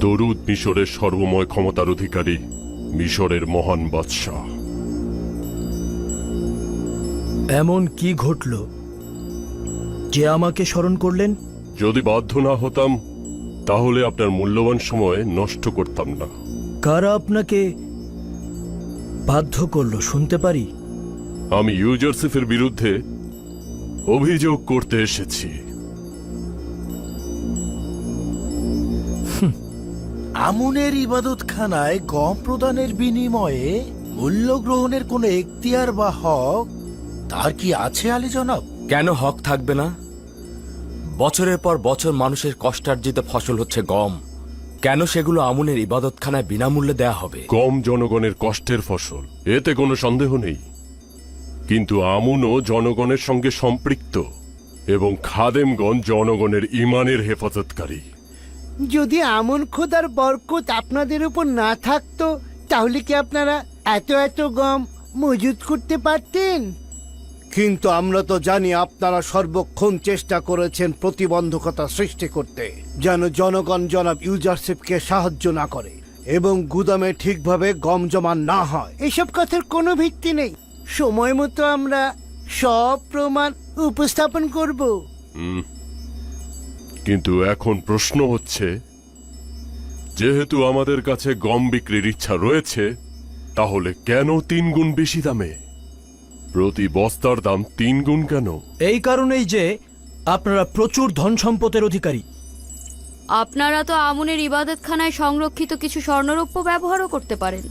দরুদ মিশরের সর্বময় ক্ষমতার অধিকারী, মিশরের মহান বাদশাহ। এমন কি ঘটল যে আমাকে স্মরণ করলেন? যদি বাধ্য না হতাম তাহলে আপনার মূল্যবান সময় নষ্ট করতাম না। কারা আপনাকে বাধ্য করলো শুনতে পারি? আমি ইউজারসিফের বিরুদ্ধে অভিযোগ করতে এসেছি। আমুনের ইবাদতখানায় গম প্রদানের বিনিময়ে মূল্য গ্রহণের কোনো এখতিয়ার বা হক তার কি আছে আলী জনাব? কেন হক থাকবে না? বছরের পর বছর মানুষের কষ্টার্জিত ফসল হচ্ছে গম, কেন সেগুলো আমুনের ইবাদতখানায় বিনামূল্যে দেয়া হবে? গম জনগণের কষ্টের ফসল, এতে কোনো সন্দেহ নেই, কিন্তু আমুনও জনগণের সঙ্গে সম্পৃক্ত এবং খাদেমগণ জনগণের ঈমানের হেফাজতকারী। যদি আমন খোদার বরকত আপনাদের উপর না থাকতো তাহলে কি আপনারা এত এত গম মজুত করতে পারতেন? কিন্তু আমরা তো জানি আপনারা সর্বক্ষণ চেষ্টা করেছেন প্রতিবন্ধকতা সৃষ্টি করতে, যেন জনগণ জনাব ইউজারশিপকে সাহায্য না করে এবং গুদামে ঠিকভাবে গম জমা না হয়। এসব কথার কোনো ভিত্তি নেই। সময় মতো আমরা সব প্রমাণ উপস্থাপন করব। কিন্তু এখন প্রশ্ন হচ্ছে, যেহেতু আমাদের কাছে গম বিক্রির ইচ্ছা রয়েছে, তাহলে কেন 3 গুণ বেশি দামে? প্রতি বস্তার দাম 3 গুণ কেন? এই কারণেই যে আপনারা প্রচুর ধন সম্পদের অধিকারী। আপনারা তো আমুনের ইবাদতখানায় সংরক্ষিত কিছু স্বর্ণরৌপ্য ব্যবহারও করতে পারেন।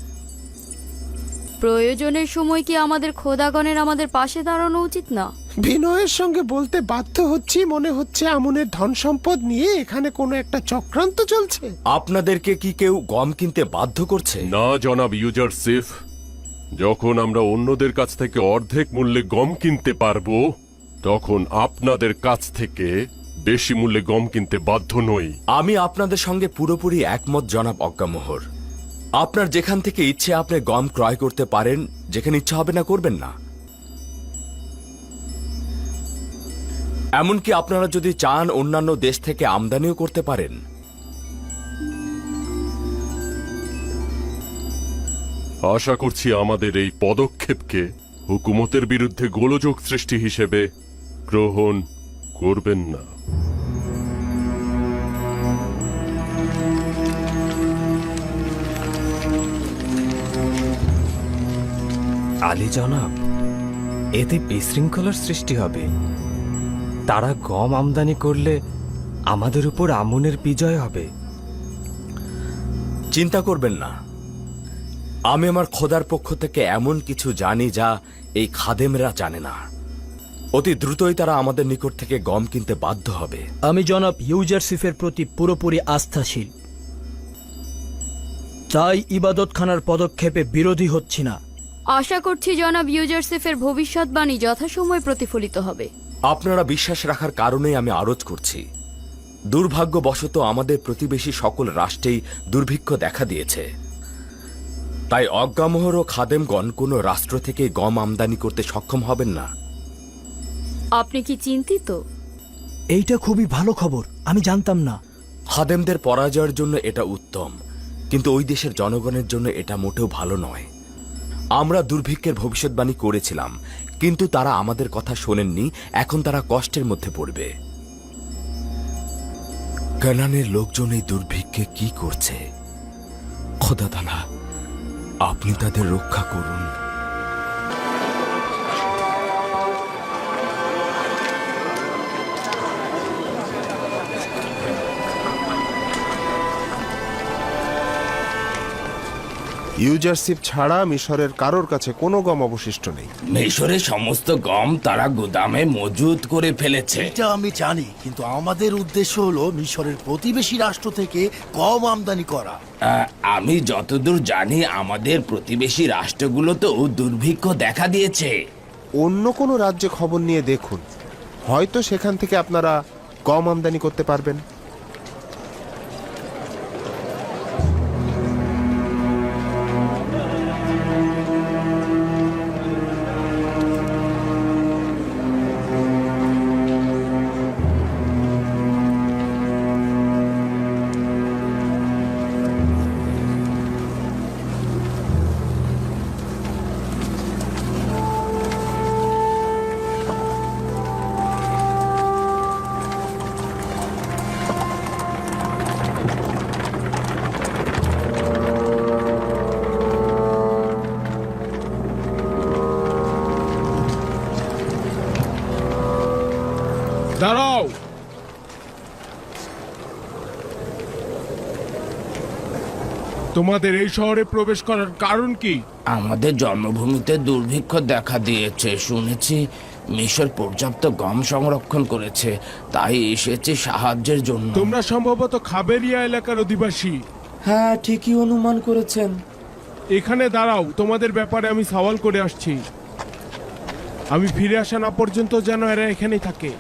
প্রয়োজনের সময় কি আমাদের খোদাগণের আমাদের পাশে দাঁড়ানো উচিত না? বিনয়ের সঙ্গে বলতে বাধ্য হচ্ছি, মনে হচ্ছে আমুনের ধন সম্পদ নিয়ে এখানে কোনো একটা চক্রান্ত চলছে। আপনাদেরকে কি কেউ গম কিনতে বাধ্য করছে? না জনাব ইউজারশিফ, যখন আমরা অন্যদের কাছ থেকে অর্ধেক মূল্যে গম কিনতে পারবো, তখন আপনাদের কাছ থেকে বেশি মূল্যে গম কিনতে বাধ্য নই। আমি আপনাদের সঙ্গে পুরোপুরি একমত জনাব অজ্ঞামোহর। আপনার যেখান থেকে ইচ্ছে আপনি গম ক্রয় করতে পারেন, যেখানে ইচ্ছা হবে না করবেন না। এমনকি আপনারা যদি চান অন্যান্য দেশ থেকে আমদানিও করতে পারেন। আশা করছি আমাদের এই পদক্ষেপকে হুকুমতের বিরুদ্ধে গোলযোগ সৃষ্টি হিসেবে গ্রহণ করবেন না। আলী জনাব, এতে বিশৃঙ্খলার সৃষ্টি হবে। তারা গম আমদানি করলে আমাদের উপর আমুনের বিজয় হবে। চিন্তা করবেন না, আমি আমার খোদার পক্ষ থেকে এমন কিছু জানি যা এই খাদেমরা জানে না। অতি দ্রুতই তারা আমাদের নিকট থেকে গম কিনতে বাধ্য হবে। আমি জনাব ইউজারশিফের প্রতি পুরোপুরি আস্থাশীল, তাই ইবাদতখানার পদক্ষেপে বিরোধী হচ্ছি না। আশা করছি জনাব ইউজারসিফের ভবিষ্যৎবাণী যথাসময়ে প্রতিফলিত হবে। আপনারা বিশ্বাস রাখার কারণেই আমি আরজ করছি। দুর্ভাগ্যবশত আমাদের প্রতিবেশী সকল রাষ্ট্রেই দুর্ভিক্ষ দেখা দিয়েছে, তাই অজ্ঞামোহর ও খাদেমগণ কোনো রাষ্ট্র থেকে গম আমদানি করতে সক্ষম হবেন না। আপনি কি চিন্তিত? এইটা খুবই ভালো খবর, আমি জানতাম না। খাদেমদের পরাজয়ের জন্য এটা উত্তম, কিন্তু ওই দেশের জনগণের জন্য এটা মোটেও ভালো নয়। আমরা দুর্ভিক্ষের ভবিষ্যৎবাণী করেছিলাম, কিন্তু তারা আমাদের কথা শোনেননি। এখন তারা কষ্টের মধ্যে পড়বে। কানানের লোকজন এই দুর্ভিক্ষে কি করছে? খোদা তাআলা, আপনি তাদের রক্ষা করুন। ইউজারশিপ ছাড়া মিশরের কারোর কাছে কোনো গম অবশিষ্ট নেই। মিশরের সমস্ত গম তারা গুদামে মজুত করে ফেলেছে। এটা আমি জানি, কিন্তু আমাদের উদ্দেশ্য হলো মিশরের প্রতিবেশী রাষ্ট্র থেকে গম আমদানি করা। আমি যতদূর জানি আমাদের প্রতিবেশী রাষ্ট্রগুলোতেও দুর্ভিক্ষ দেখা দিয়েছে। অন্য কোনো রাজ্যে খবর নিয়ে দেখুন, হয়তো সেখান থেকে আপনারা গম আমদানি করতে পারবেন। দাঁড়াও। তোমাদের এই শহরে প্রবেশ করার কারণ কি? আমাদের জন্মভূমিতে দুর্ভিক্ষ দেখা দিয়েছে শুনেছি। মিশর পর্যাপ্ত গম সংরক্ষণ করেছে, তাই এসেছি সাহায্যের জন্য। তোমরা সম্ভবত খাবেরিয়া এলাকার অধিবাসী। হ্যাঁ, ঠিকই অনুমান করেছেন। এখানে দাঁড়াও, তোমাদের ব্যাপারে আমি সওয়াল করে আসছি। আমি ফিরে আসা না পর্যন্ত যেন এরা এখানেই থাকে।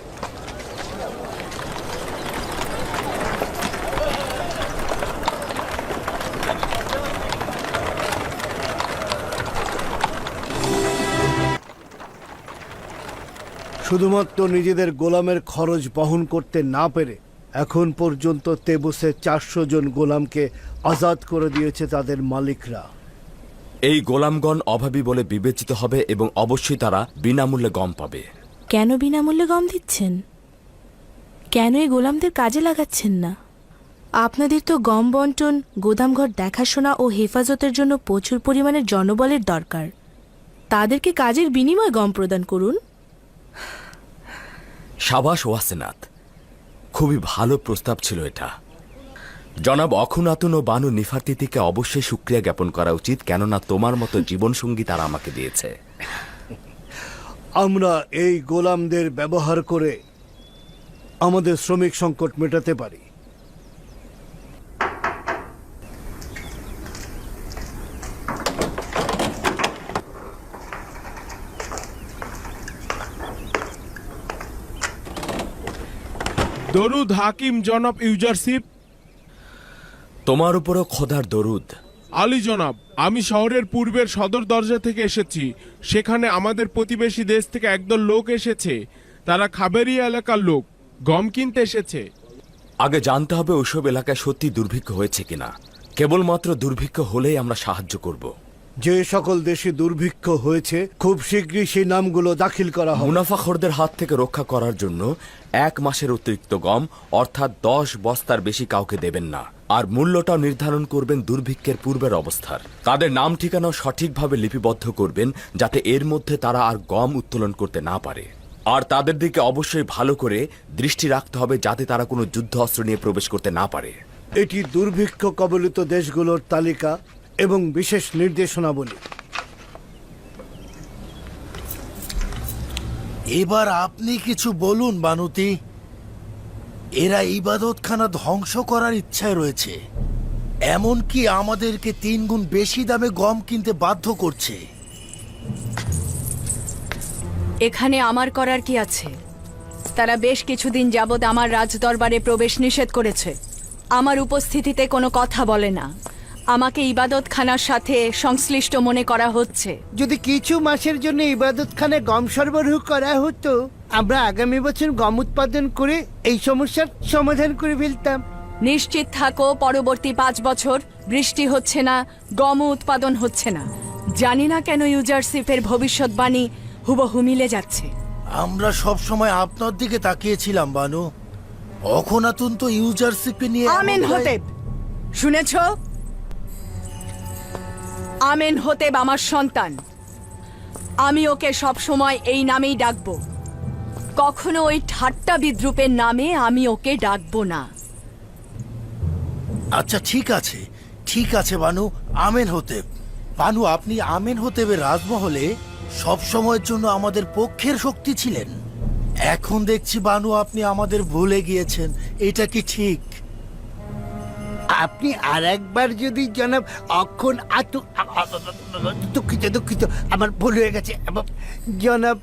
শুধুমাত্র নিজেদের গোলামের খরচ বহন করতে না পেরে এখন পর্যন্ত তেবুসে 400 জন গোলামকে আজাদ করে দিয়েছে তাদের মালিকরা। এই গোলামগণ অভাবী বলে বিবেচিত হবে এবং অবশ্যই তারা বিনামূল্যে গম পাবে। কেন বিনামূল্যে গম দিচ্ছেন? কেন এই গোলামদের কাজে লাগাচ্ছেন না? আপনাদের তো গম বন্টন, গোদামঘর দেখাশোনা ও হেফাজতের জন্য প্রচুর পরিমাণের জনবলের দরকার। তাদেরকে কাজের বিনিময়ে গম প্রদান করুন। সাবাস ওয়াসেনাত, খুবই ভালো প্রস্তাব ছিল এটা। জনাব অখুনাতুন ও বানু নিফারতিতিকে অবশ্যই শুকরিয়া জ্ঞাপন করা উচিত, কেননা তোমার মতো জীবনসঙ্গী তারা আমাকে দিয়েছে। আমরা এই গোলামদের ব্যবহার করে আমাদের শ্রমিক সংকট মেটাতে পারি। দরুদ হাকিম জনাব ইউজারশিপ। তোমার উপরও খোদার দরুদ। আলী জনাব, আমি শহরের পূর্বের সদর দরজা থেকে এসেছি। সেখানে আমাদের প্রতিবেশী দেশ থেকে একদল লোক এসেছে। তারা খাবেরিয়া এলাকার লোক, গম কিনতে এসেছে। আগে জানতে হবে ওইসব এলাকায় সত্যি দুর্ভিক্ষ হয়েছে কিনা। কেবলমাত্র দুর্ভিক্ষ হলেই আমরা সাহায্য করব। যে সকল দেশে দুর্ভিক্ষ হয়েছে খুব শীঘ্রই সেই নামগুলো দাখিল করা হবে। মুনাফাখোরদের হাত থেকে রক্ষা করার জন্য 1 মাসের অতিরিক্ত গম অর্থাৎ 10 বস্তার বেশি কাউকে দেবেন না। আর মূল্যটাও নির্ধারণ করবেন দুর্ভিক্ষের পূর্বের অবস্থার। তাদের নাম ঠিকানাও সঠিকভাবে লিপিবদ্ধ করবেন, যাতে এর মধ্যে তারা আর গম উত্তোলন করতে না পারে। আর তাদের দিকে অবশ্যই ভালো করে দৃষ্টি রাখতে হবে, যাতে তারা কোনো যুদ্ধ অস্ত্র নিয়ে প্রবেশ করতে না পারে। এটি দুর্ভিক্ষ কবলিত দেশগুলোর তালিকা এবং বিশেষ নির্দেশনাবলী। এবার আপনি কিছু বলুন বানুতি। এরা ইবাদতখানা ধ্বংস করার ইচ্ছায় রয়েছে, এমনকি আমাদেরকে 3 গুণ বেশি দামে গম কিনতে বাধ্য করছে। এখানে আমার করার কি আছে? তারা বেশ কিছুদিন যাবৎ আমার রাজদরবারে প্রবেশ নিষেধ করেছে। আমার উপস্থিতিতে কোনো কথা বলে না। আমাকে ইবাদতখানার সাথে সংশ্লিষ্ট মনে করা হচ্ছে। যদি কিছু মাসের জন্য ইবাদতখানায় গম সরবরাহ করা হতো, আমরা আগামী বছর গম উৎপাদন করে এই সমস্যার সমাধান করে ফেলতাম। নিশ্চিত থাকো, পরবর্তী 5 বছর বৃষ্টি হচ্ছে না, গম উৎপাদন হচ্ছে না। জানি না কেন ইউজারশিপের ভবিষ্যৎবাণী হুবহু মিলে যাচ্ছে। আমরা সব সময় আপনার দিকে তাকিয়েছিলাম বানু। অখনাতুন তো ইউজারশিপে নিয়ে আমেন হতেব, শুনেছ? আমেন হতেব আমার সন্তান। আমি ওকে সব সময় এই নামেই ডাকবো। কখনো ওই ঠাট্টা বিদ্রুপের নামে আমি ওকে ডাকবো না। আচ্ছা ঠিক আছে বানু, আমেন হতেব। বানু, আপনি আমেন হতেবের রাজমহলে সব সময়ের জন্য আমাদের পক্ষের শক্তি ছিলেন। এখন দেখছি বানু আপনি আমাদের ভুলে গিয়েছেন। এটা কি ঠিক? আপনি আর একবার যদি জনাব অক্ষণ দুঃখিত, আমার ভুল হয়ে গেছে। জনাব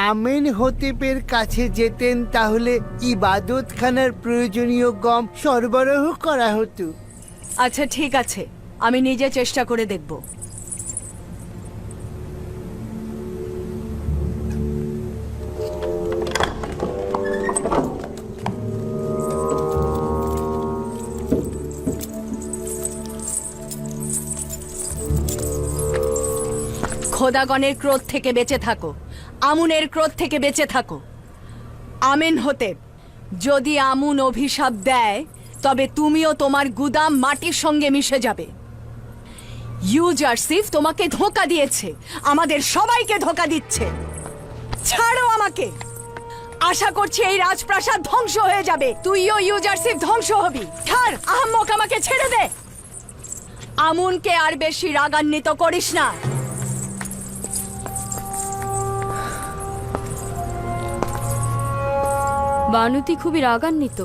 আমিন হতেবের কাছে যেতেন, তাহলে ইবাদতখানার প্রয়োজনীয় গম সরবরাহ করা হতো। আচ্ছা ঠিক আছে, আমি নিজে চেষ্টা করে দেখব। খোদাগণের ক্রোধ থেকে বেঁচে থাকো, আমুনের ক্রোধ থেকে বেঁচে থাকো। আমেন হতেব, যদি আমুন অভিশাপ দেয় তবে তুমিও তোমার গুদাম মাটির সঙ্গে মিশে যাবে। ইউজারশিপ তোমাকে ধোঁকা দিয়েছে, আমাদের সবাইকে ধোঁকা দিচ্ছে। ছাড়ো আমাকে, আশা করছি এই রাজপ্রাসাদ ধ্বংস হয়ে যাবে, তুইও ইউজারশিপ ধ্বংস হবি। ছাড়, আহম্মক, আমাকে ছেড়ে দে। আমুনকে আর বেশি রাগান্বিত করিস না। বানুতি খুবই রাগান্বিত,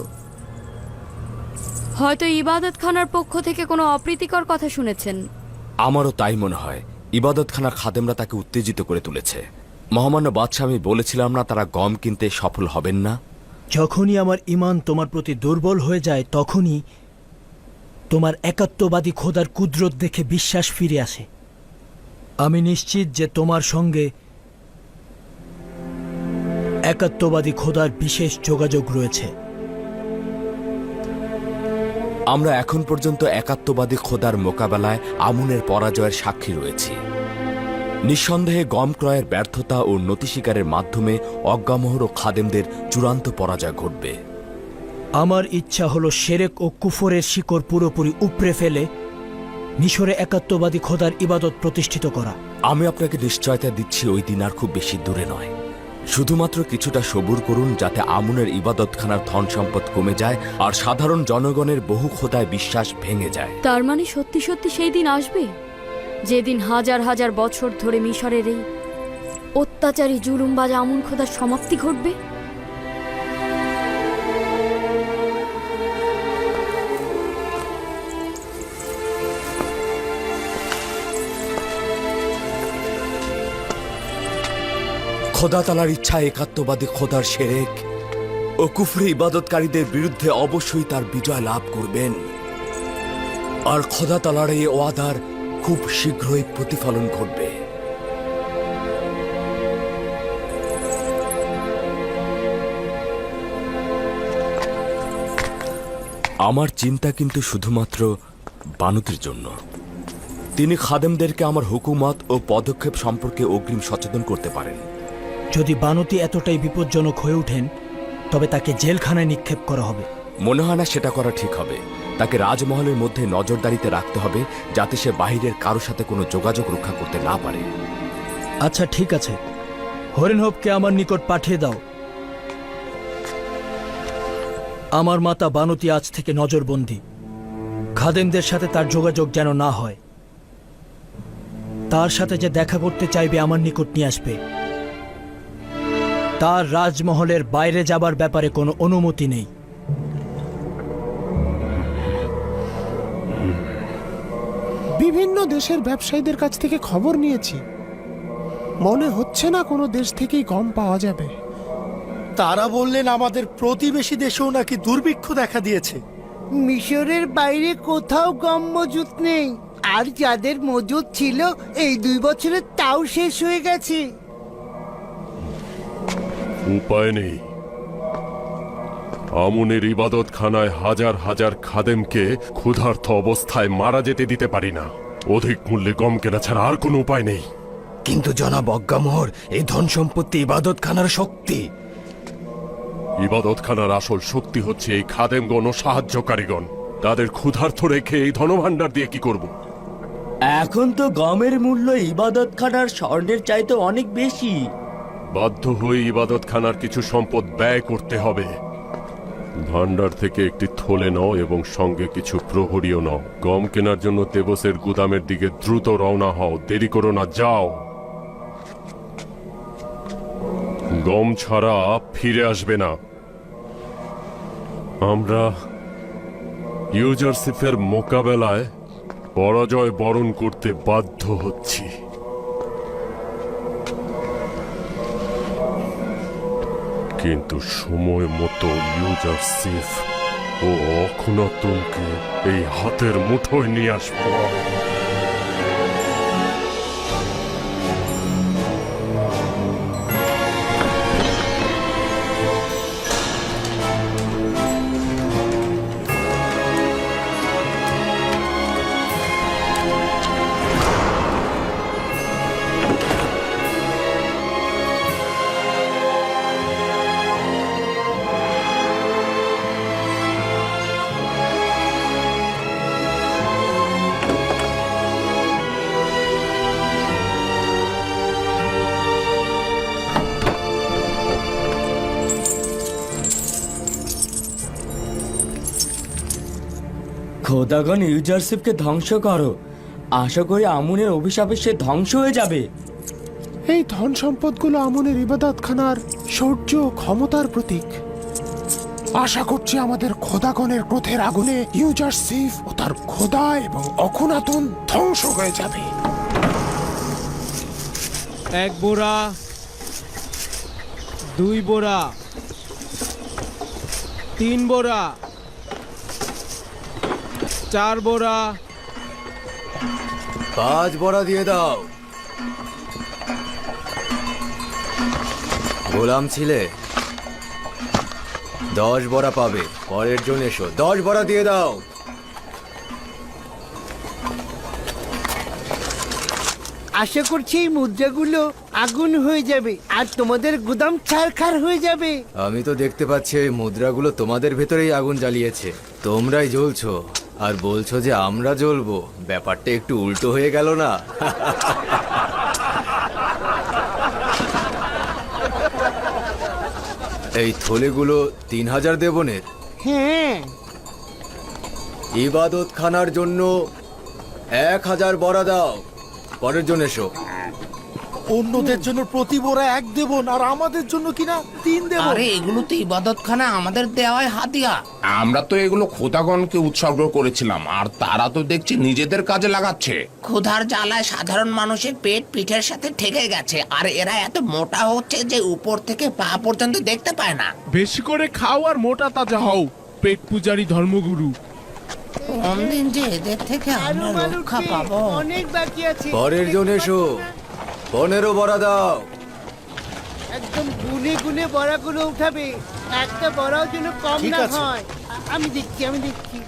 হয়তো ইবাদতখানার পক্ষ থেকে কোনো অপ্রীতিকর কথা শুনেছেন। আমারও তাই মনে হয়। ইবাদতখানার খাদেমরা তাকে উত্তেজিত করে তুলেছে। মহামান্য বাদশাহ, আমি বলেছিলাম না তারা গম কিনতে সফল হবেন না? যখনই আমার ঈমান তোমার প্রতি দুর্বল হয়ে যায়, তখনই তোমার একাত্মবাদী খোদার কুদরত দেখে বিশ্বাস ফিরে আসে। আমি নিশ্চিত যে তোমার সঙ্গে একাত্মবাদী খোদার বিশেষ যোগাযোগ রয়েছে। আমরা এখন পর্যন্ত একাত্মবাদী খোদার মোকাবেলায় আমুনের পরাজয়ের সাক্ষী রয়েছি। নিঃসন্দেহে গম ক্রয়ের ব্যর্থতা ও নতি স্বীকারের মাধ্যমে অজ্ঞামোহর ও খাদেমদের চূড়ান্ত পরাজয় ঘটবে। আমার ইচ্ছা হলো শিরক ও কুফরের শিকড় পুরোপুরি উপড়ে ফেলে মিশরে একাত্মবাদী খোদার ইবাদত প্রতিষ্ঠিত করা। আমি আপনাকে নিশ্চয়তা দিচ্ছি, ওই দিন আর খুব বেশি দূরে নয়। শুধুমাত্র কিছুটা সবুর করুন, যাতে আমুনের ইবাদতখানার ধন সম্পদ কমে যায় আর সাধারণ জনগণের বহু খোদায় বিশ্বাস ভেঙে যায়। তার মানে সত্যি সত্যি সেই দিন আসবে, যেদিন হাজার হাজার বছর ধরে মিশরের এই অত্যাচারী জুলুমবাজ আমুন খোদার সমাপ্তি ঘটবে। খোদা তালার ইচ্ছা একাত্মবাদী খোদার শিরক ও কুফরি ইবাদতকারীদের বিরুদ্ধে অবশ্যই তার বিজয় লাভ করবেন, আর খোদা তালার এই ওয়াদার খুব শীঘ্রই প্রতিফলন ঘটবে। আমার চিন্তা কিন্তু শুধুমাত্র বানুতির জন্য। তিনি খাদেমদেরকে আমার হুকুমত ও পদক্ষেপ সম্পর্কে অগ্রিম সচেতন করতে পারেন। যদি বানুতি এতটাই বিপজ্জনক হয়ে ওঠেন, তবে তাকে জেলখানায় নিক্ষেপ করা হবে। মনে হয় না সেটা করা ঠিক হবে। তাকে রাজমহলের মধ্যে নজরদারিতে রাখতে হবে, যাতে সে বাহিরের কারোর সাথে কোনো যোগাযোগ রক্ষা করতে না পারে। আচ্ছা, ঠিক আছে, হরিণহবকে আমার নিকট পাঠিয়ে দাও। আমার মাতা বানুতি আজ থেকে নজরবন্দি। খাদেমদের সাথে তার যোগাযোগ যেন না হয়। তার সাথে যে দেখা করতে চাইবে আমার নিকট নিয়ে আসবে। তার রাজমহলের বাইরে যাবার ব্যাপারে কোনো অনুমতি নেই। বিভিন্ন দেশের ব্যবসায়ীদের কাছ থেকে খবর নিয়েছি, মনে হচ্ছে না কোনো দেশ থেকেই গম পাওয়া যাবে। তারা বললেন আমাদের প্রতিবেশী দেশেও নাকি দুর্ভিক্ষ দেখা দিয়েছে। মিশরের বাইরে কোথাও গম মজুত নেই, আর যাদের মজুত ছিল এই 2 বছরে তাও শেষ হয়ে গেছে। উপায় নেই। আমুনের ইবাদতখানায় হাজার হাজার খাদেমকে ক্ষুধার্ত অবস্থায় মারা যেতে দিতে পারি না। অধিক মূল্যে গম কেনা ছাড়া আর কোনো উপায় নেই। কিন্তু জনাব অজ্ঞামোহর, এই ধন সম্পত্তি ইবাদতখানার শক্তি। ইবাদতখানার আসল শক্তি হচ্ছে এই খাদেমগণ ও সাহায্যকারীগণ। তাদের ক্ষুধার্ত রেখে এই ধনভাণ্ডার দিয়ে কি করব? এখন তো গমের মূল্য ইবাদতখানার স্বর্ণের চাইতে অনেক বেশি। বাধ্য হয়ে ইবাদতখানার কিছু সম্পদ ব্যয় করতে হবে। ভান্ডার থেকে একটি থলে নাও এবং সঙ্গে কিছু প্রহরীও নাও। গম কেনার জন্য তেবসের গুদামের দিকে দ্রুত রওনা হও, দেরি করো না, যাও। গম ছাড়া ফিরে আসবে না। আমরা ইউজারশিপের মোকাবেলায় পরাজয় বরণ করতে বাধ্য হচ্ছি। কিন্তু সময় মতো ইউজারশিপ ও অখুনাতুনকে এই হাতের মুঠোয় নিয়ে আসবো। খোদাগণ ইউজারশিপকে ধ্বংস করো। আশা করি আমুনের অভিশাপে সে ধ্বংস হয়ে যাবে। এই ধন সম্পদগুলো আমনের ইবাদতখানার শৌর্য ও ক্ষমতার প্রতীক। আশা করছি আমাদের খোদাগণের ক্রোধের আগুনে ইউজারশিপ ও তার খোদা এবং অখুনাতন ধ্বংস হয়ে যাবে। 1 বোরা, 2 বোরা, 3 বোরা, 4 বোরা, 5 বড়া দিয়ে দাও। গোলাম ছিলে 10 বড়া পাবে, পরের জন এসো। 10 বড়া দিয়ে দাও। আশা করছি এই মুদ্রাগুলো আগুন হয়ে যাবে আর তোমাদের গুদাম ছারখার হয়ে যাবে। আমি তো দেখতে পাচ্ছি এই মুদ্রাগুলো তোমাদের ভেতরেই আগুন জ্বালিয়েছে। তোমরাই জ্বলছো আর বলছো যে আমরা জ্বলবো। ব্যাপারটা একটু উল্টো হয়ে গেল না? এই থলেগুলো 3000 দেবনের। হ্যাঁ, ইবাদত খানার জন্য 1000 বড়া দাও, পরের জন এসো। অন্যদের জন্য প্রতি বোরা 1 দেবন আর আমাদের জন্য কিনা 3 দেবন। আরে এগুলো তো ইবাদতখানা আমাদের দেওয়ায় হাতিয়া। আমরা তো এগুলো খোদাগণকে উৎসর্গ করেছিলাম, আর তারা তো দেখছি নিজেদের কাজে লাগাচ্ছে। ক্ষুধার জ্বালায় সাধারণ মানুষের পেট পিঠের সাথে ঠেকে গেছে, আর এরা এত মোটা হচ্ছে যে উপর থেকে পা পর্যন্ত দেখতে পায় না। বেশি করে খাও আর মোটা তাজা হও, পেট পূজারী ধর্মগুরু। কোন দিন যে এদের থেকে আরো আমরা মানুষ রক্ষা পাবো। অনেক বাকি আছে। পরের জন এসো। 15 বড়া দাও। একদম গুনে গুনে বড়াগুলো উঠাবে, একটা বড়াও যেন কম ঠিক না আছে। হয়। আমি দেখছি।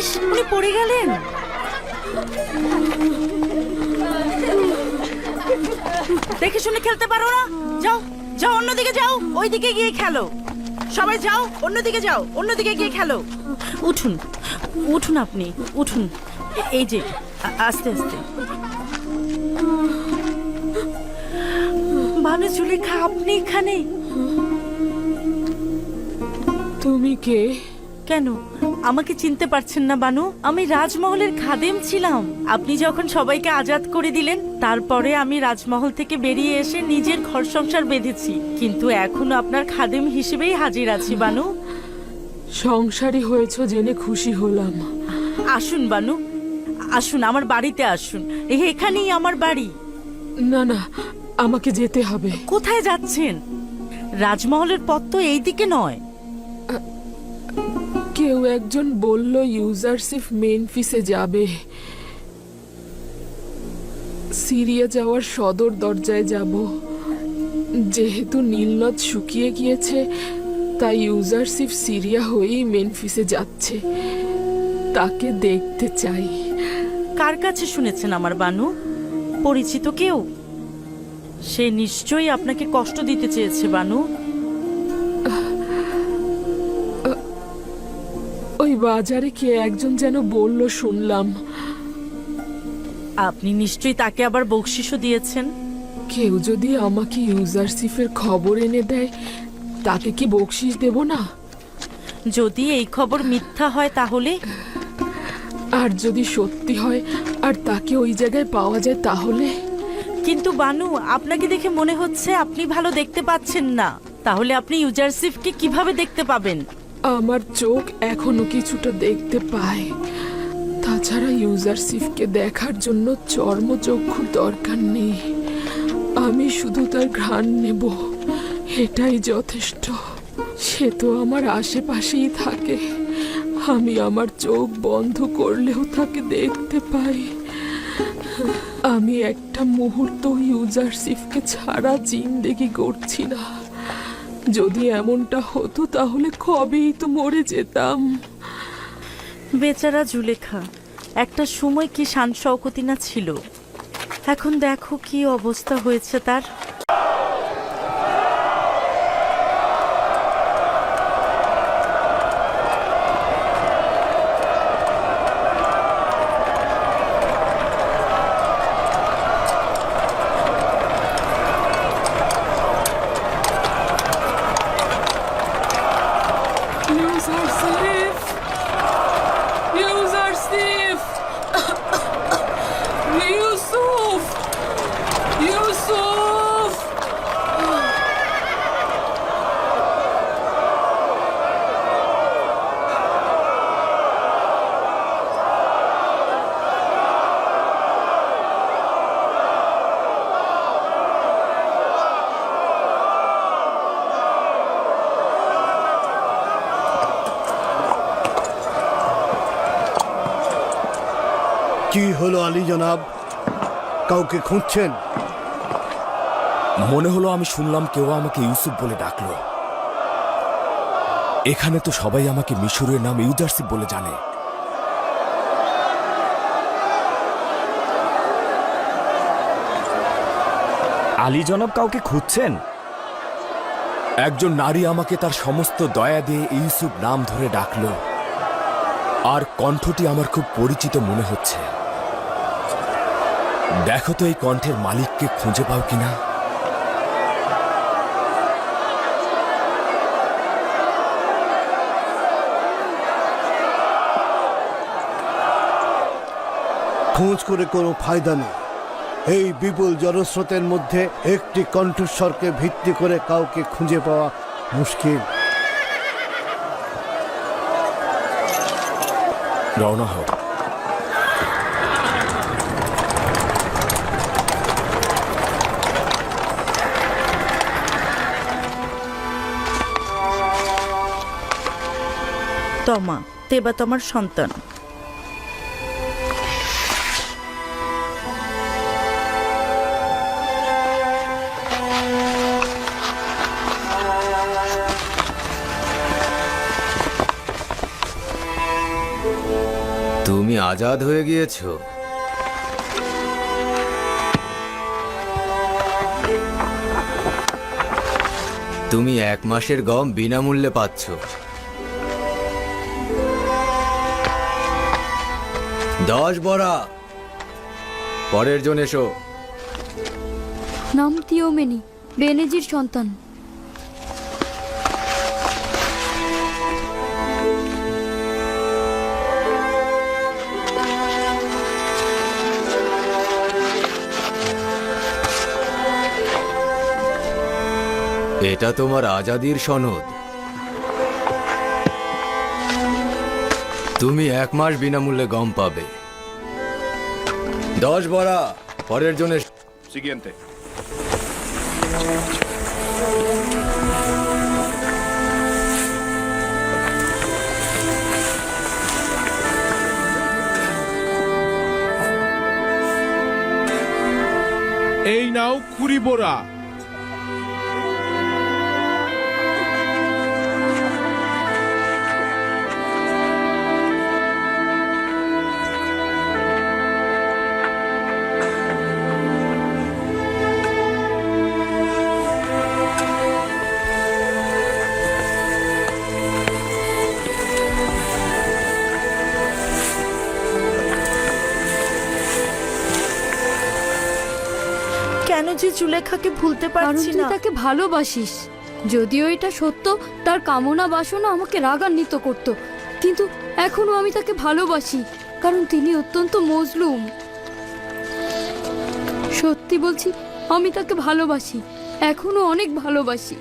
ইস, উনি পড়ে গেলেন। দেখে শুনে খেলতে পারো না? যাও যাও, অন্যদিকে যাও, ওইদিকে গিয়ে খেলো। সবাই যাও, অন্যদিকে যাও, অন্যদিকে গিয়ে খেলো। উঠুন উঠুন, আপনি উঠুন। এই যে আস্তে আস্তে। ভানু জুলেখা, আপনি এখানে? তুমি কে? কেন, আমাকে চিনতে পারছেন না বানু? আমি রাজমহলের খাদেম ছিলাম। আপনি যখন সবাইকে আজাদ করে দিলেন, তারপরে আমি রাজমহল থেকে বেরিয়ে এসে নিজের ঘর সংসার বেঁধেছি, কিন্তু এখনো আপনার খাদেম হিসেবেই হাজির আছি বানু। সংসারী হয়েছ জেনে খুশি হলাম। আসুন বানু, আসুন আমার বাড়িতে আসুন। এখানেই আমার বাড়ি। না না, আমাকে যেতে হবে। কোথায় যাচ্ছেন? রাজমহলের পথ তো এইদিকে নয়। কেউ একজন বলল ইউজারশিপ মেনফিসে যাবে। সিরিয়া যাওয়ার সদর দরজায় যাব। যেহেতু নীলনদ শুকিয়ে গিয়েছে, তাই ইউজারশিপ সিরিয়া হয়েই মেনফিসে যাচ্ছে। তাকে দেখতে চাই। কার কাছে শুনেছেন আমার বানু? পরিচিত কেউ? সে নিশ্চয়ই আপনাকে কষ্ট দিতে চেয়েছে বানু। ওই বাজারে কে একজন যেন বলল, শুনলাম। আপনি নিশ্চয়ই তাকে আবার বকশিশও দিয়েছেন। কেউ যদি আমাকে ইউজারশিপের খবর এনে দেয়, তাকে কি বকশিশ দেব না? যদি এই খবর মিথ্যা হয় তাহলে? আর যদি সত্যি হয় আর তাকে ওই জায়গায় পাওয়া যায় তাহলে? কিন্তু বানু, আপনাকে দেখে মনে হচ্ছে আপনি ভালো দেখতে পাচ্ছেন না। তাহলে আপনি ইউজারশিপকে কিভাবে দেখতে পাবেন? আমার চোখ এখনো কিছুটা দেখতে পায়। তাছাড়া ইউজারশিপকে দেখার জন্য চর্মচক্ষুর দরকার নেই। আমি শুধু তার ঘ্রাণ নেব, এটাই যথেষ্ট। সে তো আমার আশেপাশেই থাকে। আমি আমার চোখ বন্ধ করলেও তাকে দেখতে পাই। আমি একটা মুহূর্ত ইউজারশিপকে ছাড়া জিন্দেগি করছি না। যদি এমনটা হতো তাহলে কবেই তো মরে যেতাম। বেচারা জুলেখা, একটা সময় কি শান শওকতি না ছিল। এখন দেখো কি অবস্থা হয়েছে তার। কি হলো আলী জনাব, কাউকে খুঁজছেন? মনে হলো আমি শুনলাম কেউ আমাকে ইউসুফ বলে ডাকলো। এখানে তো সবাই আমাকে মিশরের নাম ইউজারসিফ বলে জানে। আলী জনাব কাউকে খুঁজছেন? একজন নারী আমাকে তার সমস্ত দয়া দিয়ে ইউসুফ নাম ধরে ডাকলো, আর কণ্ঠটি আমার খুব পরিচিত মনে হচ্ছে। দেখো তো এই কণ্ঠের মালিককে খুঁজে পাও কিনা। খোঁজ করে কোনো ফায়দা নেই। এই বিপুল জনস্রোতের মধ্যে একটি কণ্ঠস্বরকে ভিত্তি করে কাউকে খুঁজে পাওয়া মুশকিল। রওনা হোক। তমা তেবা তোমার সন্তান। তুমি আজাদ হয়ে গিয়েছো। তুমি 1 মাসের গম বিনামূল্যে পাচ্ছ। 10 বড়া। পরের জন এসো। নাম তিওমেনি, বেনেজির সন্তান। এটা তোমার আজাদির সনদ। তুমি 1 মাস বিনামূল্যে গম পাবে। 10 বড়া। পরের জন্য Siguiente. এই নাও কুড়ি বোরা। কেন যে জুলেখাকে ভুলতে কারণ পারছি তুই না। তাকে ভালোবাসিস। যদিও এটা সত্য, তার কামনা বাসনা আমাকে রাগান্বিত করত, কিন্তু এখনো আমি তাকে ভালোবাসি, কারণ তিনি অত্যন্ত মজলুম। সত্যি বলছি, আমি তাকে ভালোবাসি, এখনো অনেক ভালোবাসি।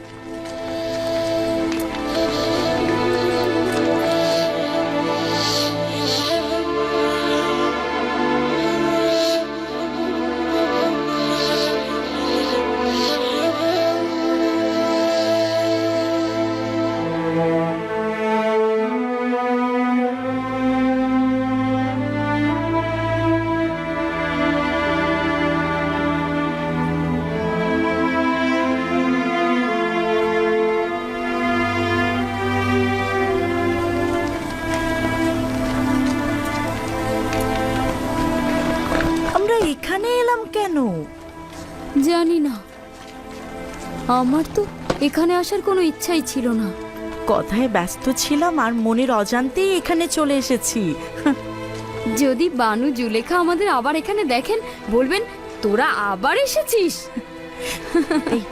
এখানে এলাম কেন? আমার তো এখানে আসার কোনো ইচ্ছাই ছিল না। কথায় ব্যস্ত ছিলাম আর মনের অজান্তেই এখানে চলে এসেছি। যদি বানু জুলেখা আমাদের আবার এখানে দেখেন, বলবেন তোরা আবার এসেছিস। এই,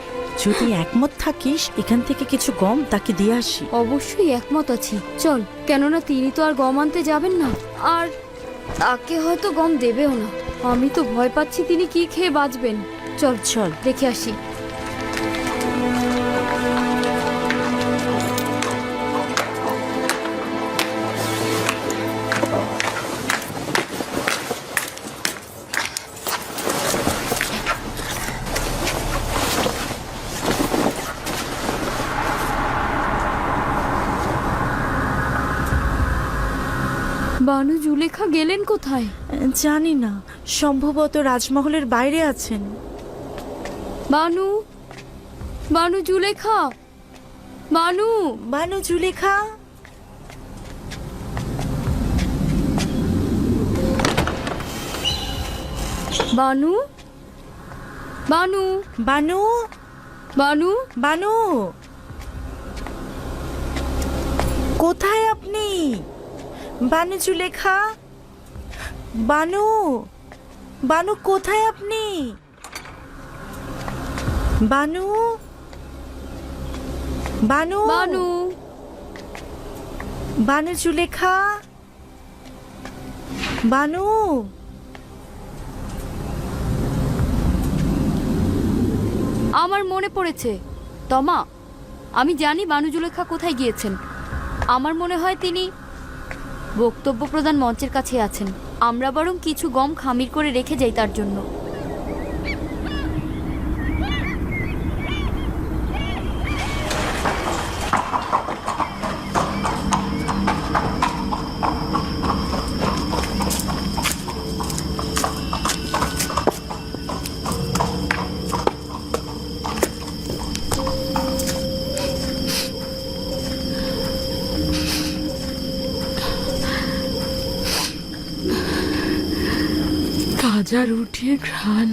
যদি একমত থাকিস এখান থেকে কিছু গম তাকে দিয়ে আসি। অবশ্যই একমত আছি, চল। কেননা তিনি তো আর গম আনতে যাবেন না, আর তাকে হয়তো গম দেবেও না। আমি তো ভয় পাচ্ছি তিনি কি খেয়ে বাঁচবেন। চল চল দেখে আসি। বানু জুলেখা গেলেন কোথায়? জানি না, সম্ভবত রাজমহলের বাইরে আছেন। বানু, বানু জুলেখা, বানু, বানু জুলেখা। বানু, বানু, বানু, বানু, বানু, কোথায় আপনি? বানু জুলেখা, বানু, বানু কোথায় আপনি? বানু, বানু, বানু, বানু জুলেখা, বানু। আমার মনে পড়েছে তমা, আমি জানি বানু জুলেখা কোথায় গিয়েছেন। আমার মনে হয় তিনি বক্তব্য প্রদান মঞ্চের কাছে আছেন। আমরা বরং কিছু গম খামির করে রেখে যাই তার জন্য। তাজা রুটির ঘ্রাণ।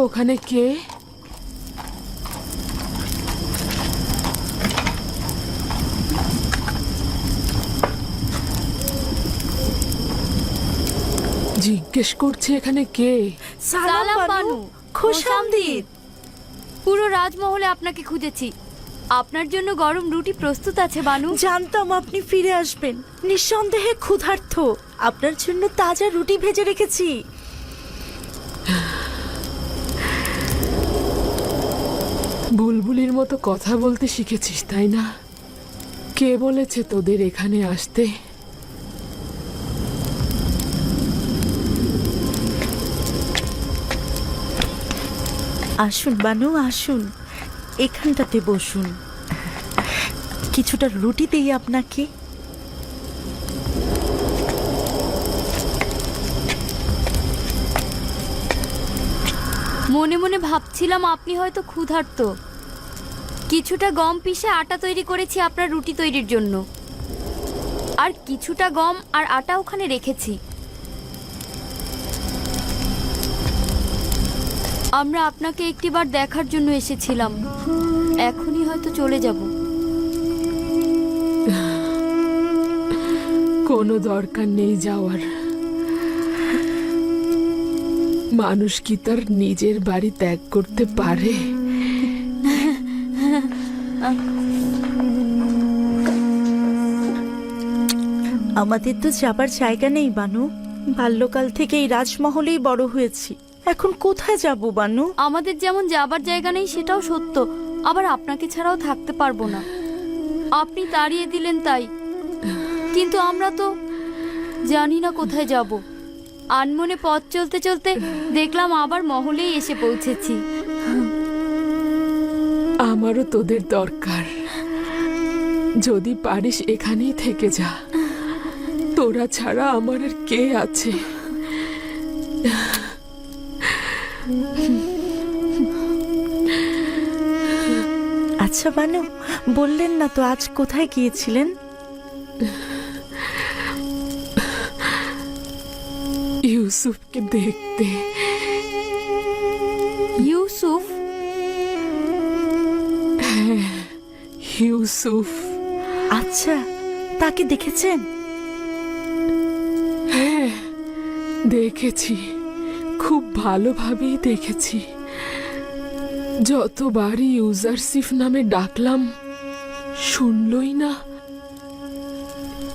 ওখানে কে? জিজ্ঞেস করছে এখানে কে? সালাম বানু, খোশামদিদ। পুরো রাজমহলে আপনাকে খুঁজেছি। আপনার জন্য গরম রুটি প্রস্তুত আছে বানু। জানতাম আপনি ফিরে আসবেন। নিঃসন্দেহে ক্ষুধার্ত। আপনার জন্য তাজা রুটি ভেজে রেখেছি। বুলবুলির মতো কথা বলতে শিখেছিস তাই না? কে বলেছে তোদের এখানে আসতে? আসুন বানু, আসুন, এখানটাতে বসুন। কিছুটা রুটি দেই আপনাকে। মনে মনে ভাবছিলাম আপনি হয়তো ক্ষুধার্ত। কিছুটা গম পিষে আটা তৈরি করেছি আপনার রুটি তৈরির জন্য, আর কিছুটা গম আর আটা ওখানে রেখেছি। আমরা আপনাকে একটিবার দেখার জন্য এসেছিলাম, এখনই হয়তো চলে যাব। কোনো দরকার নেই যাওয়ার। মানুষ কি তার নিজের বাড়ি ত্যাগ করতে পারে? আমাদের তো যাবার জায়গা নেই বানু। বাল্যকাল থেকে এই রাজমহলেই বড় হয়েছি। এখন কোথায় যাব বানু? আমাদের যেমন যাবার জায়গা নেই সেটাও সত্য, আবার আপনাকে ছাড়াও থাকতে পারবো না। আপনি তাড়িয়ে দিলেন তাই, কিন্তু আমরা তো জানি না কোথায় যাব। আনমনে পথ চলতে চলতে দেখলাম আবার মহলেই এসে পৌঁছেছি। আমারও তোদের দরকার। যদি পারিস এখানেই থেকে যা। তোরা ছাড়া আমার আর কে আছে? আচ্ছা বানু, বললেন না তো আজ কোথায় গিয়েছিলেন? ইউসুফকে দেখতে। ইউসুফ? হ্যাঁ, ইউসুফ। আচ্ছা, তাকে দেখেছেন? হ্যাঁ, দেখেছি, খুব ভালোভাবেই দেখেছি। যতবারই ইউজারসিফ নামে ডাকলাম শুনলই না।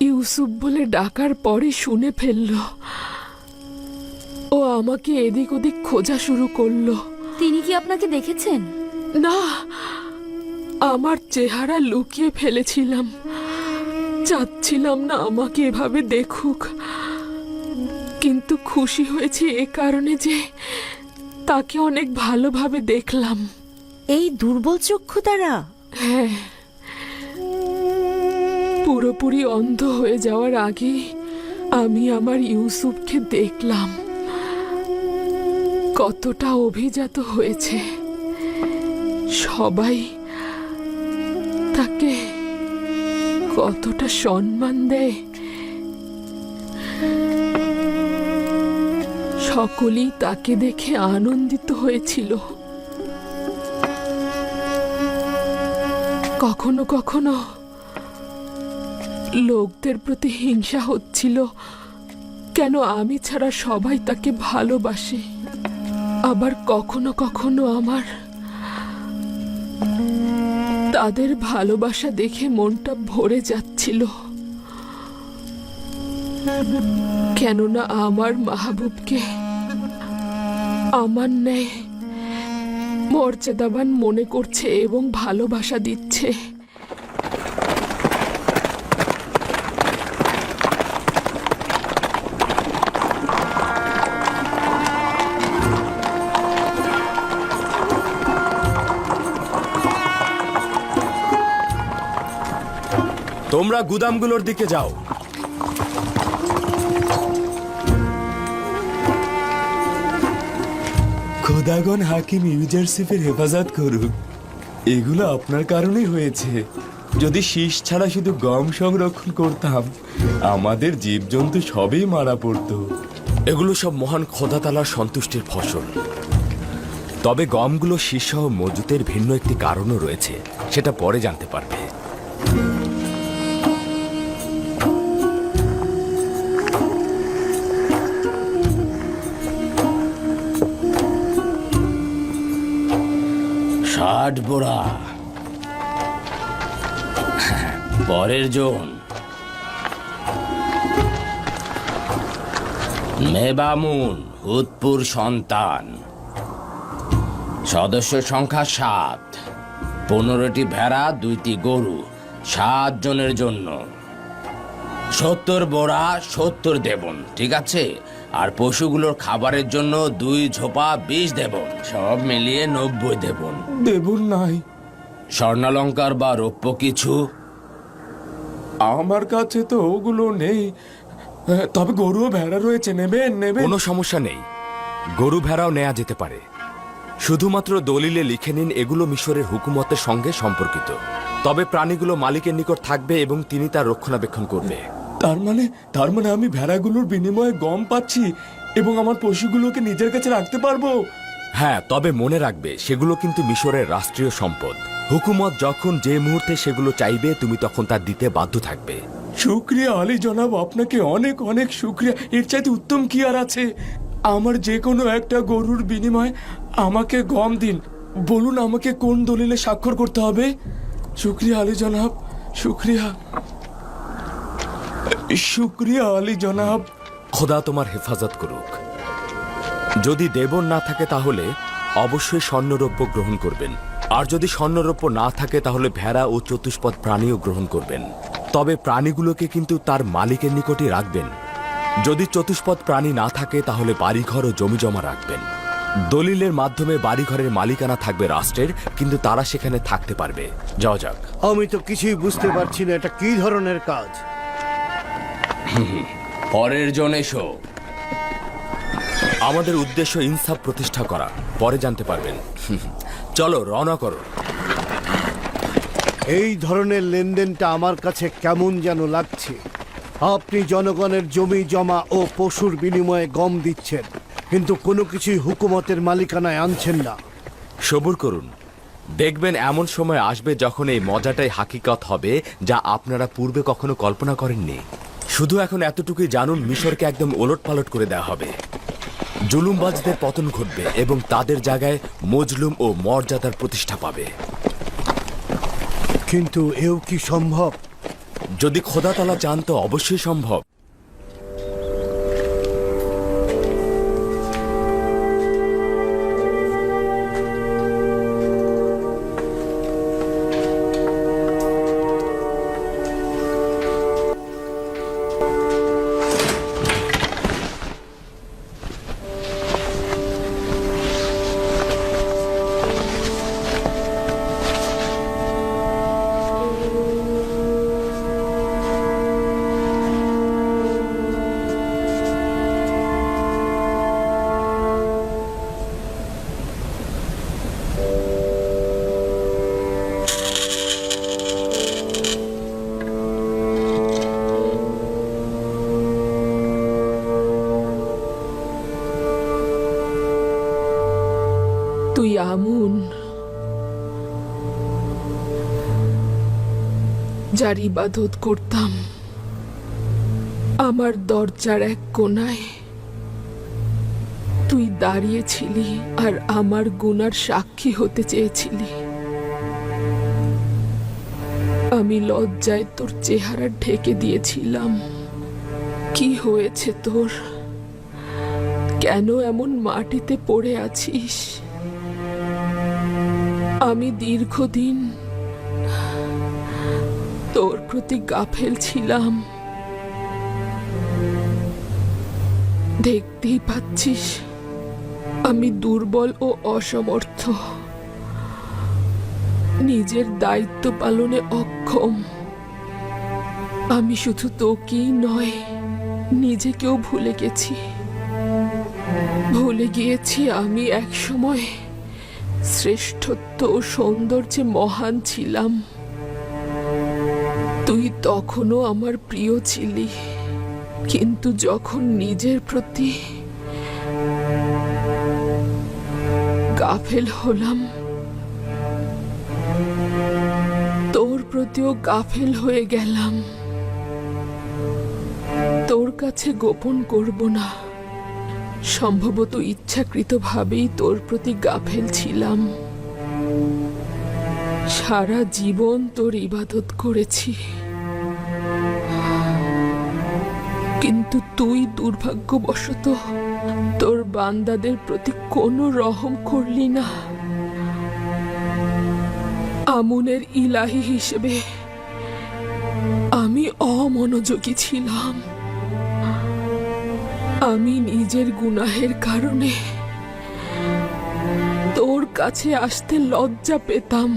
ইউসুফ বলে ডাকার পরে শুনে ফেলল। ও আমাকে এদিক ওদিক খোঁজা শুরু করলো। তিনি কি আপনাকে দেখেছেন? না, আমার চেহারা লুকিয়ে ফেলেছিলাম। চাচ্ছিলাম না আমাকে এভাবে দেখুক, কিন্তু খুশি হয়েছি এ কারণে যে তাকে অনেক ভালোভাবে দেখলাম। এই দুর্বল চক্ষু দ্বারা? হ্যাঁ, পুরোপুরি অন্ধ হয়ে যাওয়ার আগে আমি আমার ইউসুফকে দেখলাম। কতটা অভিজাত হয়েছে, সবাই তাকে কতটা সম্মান দেয়। সকলেই তাকে দেখে আনন্দিত হয়েছিল। কখনো কখনো লোকদের প্রতি হিংসা হচ্ছিল, কেন আমি ছাড়া সবাই তাকে ভালোবাসে। আবার কখনো কখনো আমার তাদের ভালোবাসা দেখে মনটা ভরে যাচ্ছিল, কেননা আমার মাহবুবকে আমার ন্যায় মর্যাদাবান মনে করছে এবং ভালোবাসা দিচ্ছে। তোমরা গুদামগুলোর দিকে যাও। খোদাগণ হাকিম ইউজারসিফের হেফাজত করুক। এগুলো আপনার কারণেই হয়েছে। যদি শীষ ছাড়া শুধু গম সংরক্ষণ করতাম, আমাদের জীবজন্তু সবই মারা পড়তো। এগুলো সব মহান খোদা তাআলার সন্তুষ্টির ফসল। তবে গমগুলো শীর্ষসহ মজুতের ভিন্ন একটি কারণও রয়েছে, সেটা পরে জানতে পারবে। ষাট বোড়া। পরের জন মেবামুন, হুদপুর সন্তান। সদস্য সংখ্যা 7, 15টি ভেড়া, 2টি গরু, 7 জনের জন্য। 70 বোড়া, 70 দেবন, ঠিক আছে? আর পশুগুলোর খাবারের জন্য 2 ঝোপা 20 দেবন, সব মিলিয়ে 90 দেবন। দেবন নাই। স্বর্ণালঙ্কার বা রৌপ্য কিছু? আমার কাছে তো ওগুলো নেই, তবে গরু ও ভেড়া রয়েছে। নেবেন? কোনো সমস্যা নেই, গরু ভেড়াও নেওয়া যেতে পারে। শুধুমাত্র দলিলে লিখে নিন এগুলো মিশরের হুকুমতের সঙ্গে সম্পর্কিত। তবে প্রাণীগুলো মালিকের নিকট থাকবে এবং তিনি তার রক্ষণাবেক্ষণ করবে। তার মানে আমি ভেড়াগুলোর বিনিময়ে গম পাচ্ছি এবং আমার পশুগুলোকে নিজের কাছে রাখতে পারবো? হ্যাঁ, তবে মনে রাখবে সেগুলো কিন্তু মিশরের রাষ্ট্রীয় সম্পদ। হুকুমত যখন যে মুহূর্তে সেগুলো চাইবে তুমি তখন তা দিতে বাধ্য থাকবে। শুক্রিয়া আলী জনাব, আপনাকে অনেক অনেক শুক্রিয়া। এর চাইতে উত্তম কি আর আছে? আমার যে কোনো একটা গরুর বিনিময়ে আমাকে গম দিন। বলুন আমাকে কোন দলিলে স্বাক্ষর করতে হবে? শুক্রিয়া আলী জনাব, শুক্রিয়া। শুক্রিয়া আলী জনাব। খোদা তোমার হেফাজত করুক। যদি দেবন না থাকে তাহলে অবশ্যই স্বর্ণরৌপ্য গ্রহণ করবেন, আর যদি স্বর্ণরৌপ্য না থাকে তাহলে ভেড়া ও চতুষ্পদ প্রাণীও গ্রহণ করবেন। তবে প্রাণীগুলোকে কিন্তু তার মালিকের নিকটই রাখবেন। যদি চতুষ্পদ প্রাণী না থাকে তাহলে বাড়িঘর ও জমি জমা রাখবেন। দলিলের মাধ্যমে বাড়িঘরের মালিকানা থাকবে রাষ্ট্রের, কিন্তু তারা সেখানে থাকতে পারবে। যাও যাক। আমি তো কিছুই বুঝতে পারছি না, এটা কি ধরনের কাজ? পরের জন এসো। আমাদের উদ্দেশ্য ইনসাফ প্রতিষ্ঠা করা, পরে জানতে পারবেন। চলো রওনা করো। এই ধরনের লেনদেনটা আমার কাছে কেমন যেন লাগছে। আপনি জনগণের জমি জমা ও পশুর বিনিময়ে গম দিচ্ছেন, কিন্তু কোনো কিছুই হুকুমতের মালিকানায় আনছেন না। সবুর করুন, দেখবেন এমন সময় আসবে যখন এই মজাটাই হাকিকত হবে, যা আপনারা পূর্বে কখনো কল্পনা করেননি। শুধু এখন এতটুকুই জানুন, মিশরকে একদম ওলটপালট করে দেওয়া হবে। জুলুমবাজদের পতন ঘটবে এবং তাদের জায়গায় মজলুম ও মর্যাদার প্রতিষ্ঠা পাবে। কিন্তু এও কি সম্ভব? যদি খোদা তাআলা চান তো অবশ্যই সম্ভব। তুই আমুন, যার ইবাদত করতাম। আমার দরজার এক কোণায় তুই দাঁড়িয়েছিলি আর আমার গুনার সাক্ষী হতে চেয়েছিলি। আমি লজ্জায় তোর চেহারা ঢেকে দিয়েছিলাম। কি হয়েছে তোর? কেন এমন মাটিতে পড়ে আছিস? আমি দীর্ঘদিন তোর প্রতি গাফেল ছিলাম। দেখতেই পাচ্ছিস আমি দুর্বল ও অসমর্থ, নিজের দায়িত্ব পালনে অক্ষম। আমি শুধু তোকেই নয়, নিজেকেও ভুলে গেছি। ভুলে গিয়েছি আমি একসময় শ্রেষ্ঠত্ব ও সৌন্দর্যে মহান ছিলাম। তুই তখনও আমার প্রিয় ছিলি, কিন্তু যখন নিজের প্রতি গাফেল হলাম, তোর প্রতিও গাফেল হয়ে গেলাম। তোর কাছে গোপন করব না, সম্ভবত ইচ্ছাকৃতভাবেই তোর প্রতি গাফেল ছিলাম। সারা জীবন তোর ইবাদত করেছি, কিন্তু তুই দুর্ভাগ্যবশত তোর বান্দাদের প্রতি কোনো রহম করলি না। আমুনের ইলাহি হিসেবে আমি অমনোযোগী ছিলাম। আমি নিজের গুনাহের কারণে তোর কাছে আসতে লজ্জা পেতাম,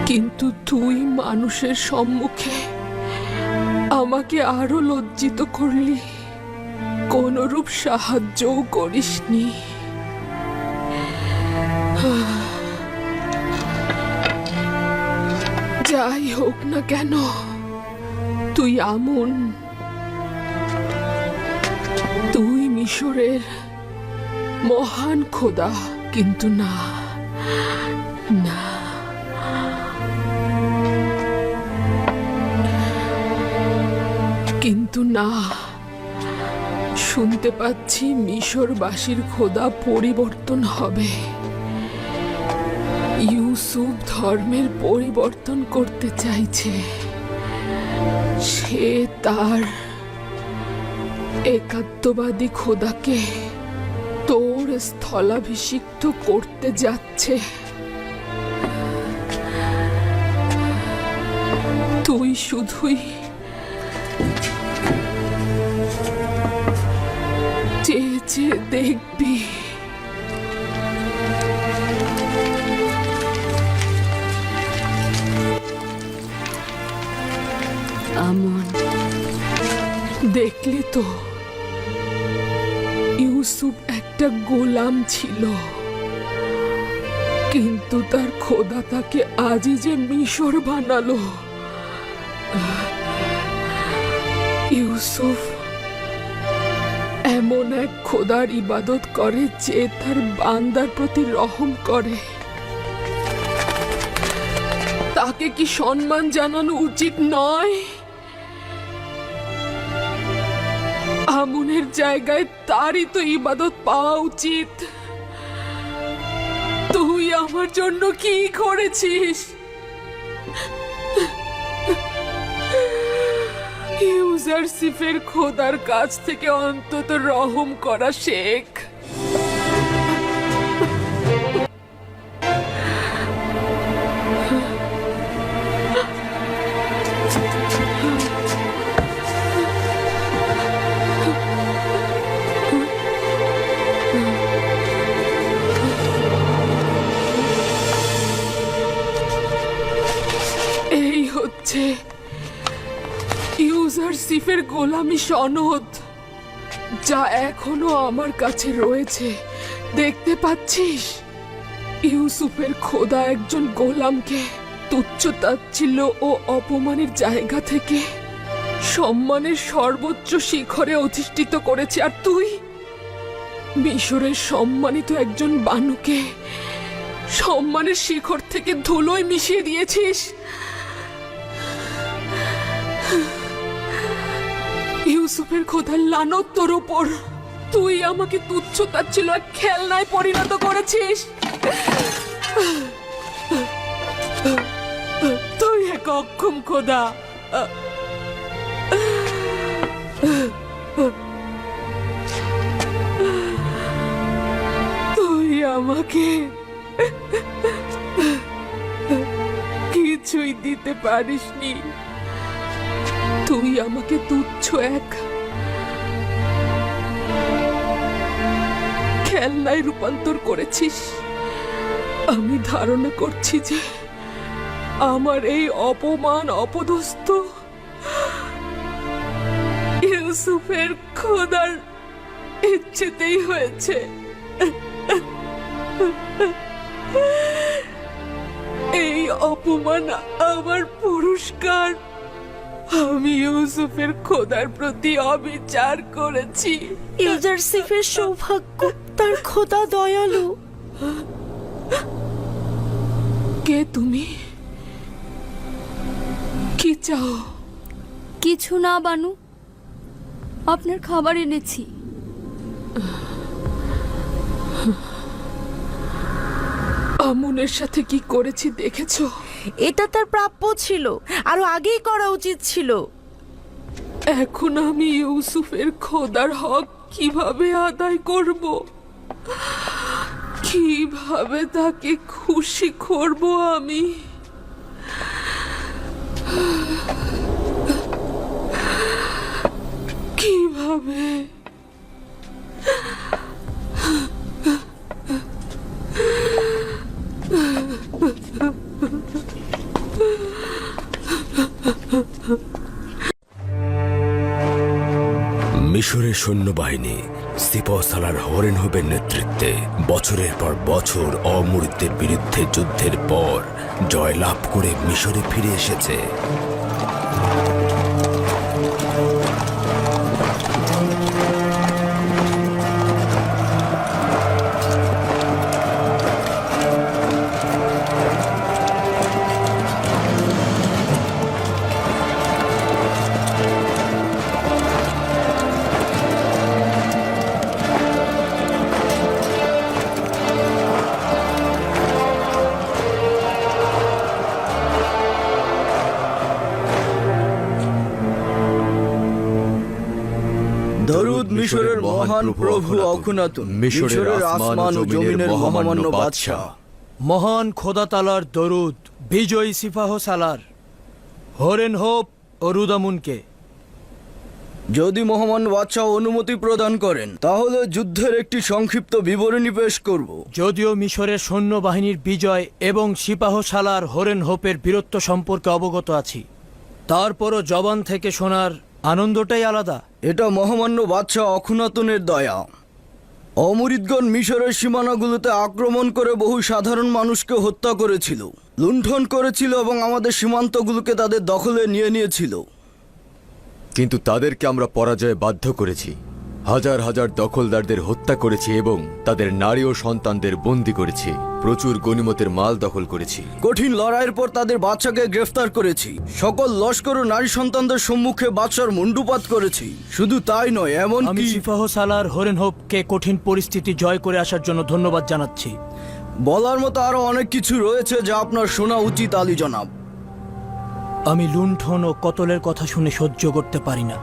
কিন্তু তুই মানুষের সম্মুখে আমাকে আরো লজ্জিত করলি, কোনরূপ সাহায্যও করিসনি। যাই হোক না কেন, তুই আমুন, তুই মিশরের মহান খোদা, কিন্তু না না, কিন্তু না, শুনতে পাচ্ছি মিশরবাসীর খোদা পরিবর্তন হবে। ইউসুফ ধর্মের পরিবর্তন করতে চাইছে। সে তার একাত্মবাদী খোদাকে তোর স্থলাভিষিক্ত করতে যাচ্ছে। তুই শুধুই চেয়ে চেয়ে দেখবি। আমন, দেখলি তো, ইউসুফ একটা গোলাম ছিল, কিন্তু তার খোদা তাকে আজই যে মিশর বানালো। ইউসুফ এমন এক খোদার ইবাদত করে যে তার বান্দার প্রতি রহম করে। তাকে কি সম্মান জানানো উচিত নয়? আমুনের জায়গায় তারই তো ইবাদত পাওয়া উচিত। তুই আমার জন্য কি করেছিস? ইউজারশিপের খোদার কাছ থেকে অন্তত রহম করা শেখ। এই হচ্ছে ইউজারশিপের গোলামি সনদ, যা এখনো আমার কাছে রয়েছে। দেখতে পাচ্ছিস, ইউসুফের খোদা একজন গোলামকে তুচ্ছ তাচ্ছিল্য ও অপমানের জায়গা থেকে সম্মানের সর্বোচ্চ শিখরে অধিষ্ঠিত করেছে, আর তুই মিশরের সম্মানিত একজন বানুকে সম্মানের শিখর থেকে ধুলোয় মিশিয়ে দিয়েছিস। ইউসুফের খোদার লানত তোর উপর। তুই আমাকে তুচ্ছ তাচ্ছিল্য আর খেলনায় পরিণত করেছিস। তুই এক অক্ষম খোদা। তুই আমাকে কিছুই দিতে পারিসনি। তুই আমাকে তুচ্ছ এক খেলনায় রূপান্তর করেছিস। আমি ধারণা করছি যে আমার এই অপমান অপদস্থ ইউসুফের খোদার ইচ্ছেতেই হয়েছে। এই অপমান আমার পুরস্কার। আমি ইউসুফের খোদার প্রতি অবিচার করেছি। ইউজারশিপের সৌভাগ্য, তার খোদা দয়ালু। কে তুমি? কি চাও? কিছু না বানু, আপনার খাবার এনেছি। আমুনের সাথে কি করেছি দেখেছো? এটা তার প্রাপ্য ছিল, আরো আগেই করা উচিত ছিল। এখন আমি ইউসুফের খোদার হক কিভাবে আদায় করব? কিভাবে তাকে খুশি করব আমি? কিভাবে? মিশরের সৈন্যবাহিনী সিপাহসালার হরেনহোবের নেতৃত্বে বছরের পর বছর অমূর্তের বিরুদ্ধে যুদ্ধের পর জয়লাভ করে মিশরে ফিরে এসেছে। দরুদ মিশরের মহান প্রভু অখুনাতুন, মিশরের আসমান ও জমিনের মহামান্য বাদশা। মহান খোদা তালার দরুদ বিজয়ী সিপাহ সালার হরেন হোপ ও রুদামুনকে। যদি মহামান্য বাদশা অনুমতি প্রদান করেন তাহলে যুদ্ধের একটি সংক্ষিপ্ত বিবরণী পেশ করব। যদিও মিশরের সৈন্যবাহিনীর বিজয় এবং সিপাহ সালার হরেন হোপের বীরত্ব সম্পর্কে অবগত আছি, তারপরও জবান থেকে শোনার আনন্দটাই আলাদা। এটা মহামান্য বাদশাহ অখুনাতনের দয়া। অমরিদগণ মিশরের সীমানাগুলোতে আক্রমণ করে বহু সাধারণ মানুষকে হত্যা করেছিল, লুণ্ঠন করেছিল এবং আমাদের সীমান্তগুলোকে তাদের দখলে নিয়ে নিয়েছিল। কিন্তু তাদেরকে আমরা পরাজয়ে বাধ্য করেছি। হাজার হাজার দখলদারদের হত্যা করেছি এবং তাদের নারী ও সন্তানদের বন্দী করেছি। প্রচুর গনিমতের মাল দখল করেছি। কঠিন লড়াইয়ের পর তাদের বাদশাকে গ্রেফতার করেছি। সকল লস্কর ও নারী সন্তানদের সম্মুখে বাদশার মুন্ডুপাত করেছি। শুধু তাই নয়, আমি এমনকি সিপাহ সালার হরেনহোপকে কঠিন পরিস্থিতি জয় করে আসার জন্য ধন্যবাদ জানাচ্ছি। বলার মতো আরো অনেক কিছু রয়েছে যা আপনার শোনা উচিত আলী জনাব। আমি লুণ্ঠন ও কতলের কথা শুনে সহ্য করতে পারি না।